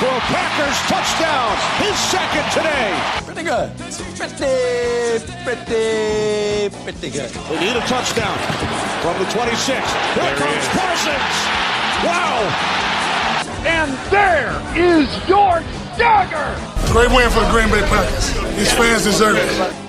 for a Packers touchdown, his second today. Pretty good. Pretty good. They need a touchdown from the 26. Here comes Parsons. Wow. And there is your dagger. Great win for the Green Bay Packers. These fans deserve it.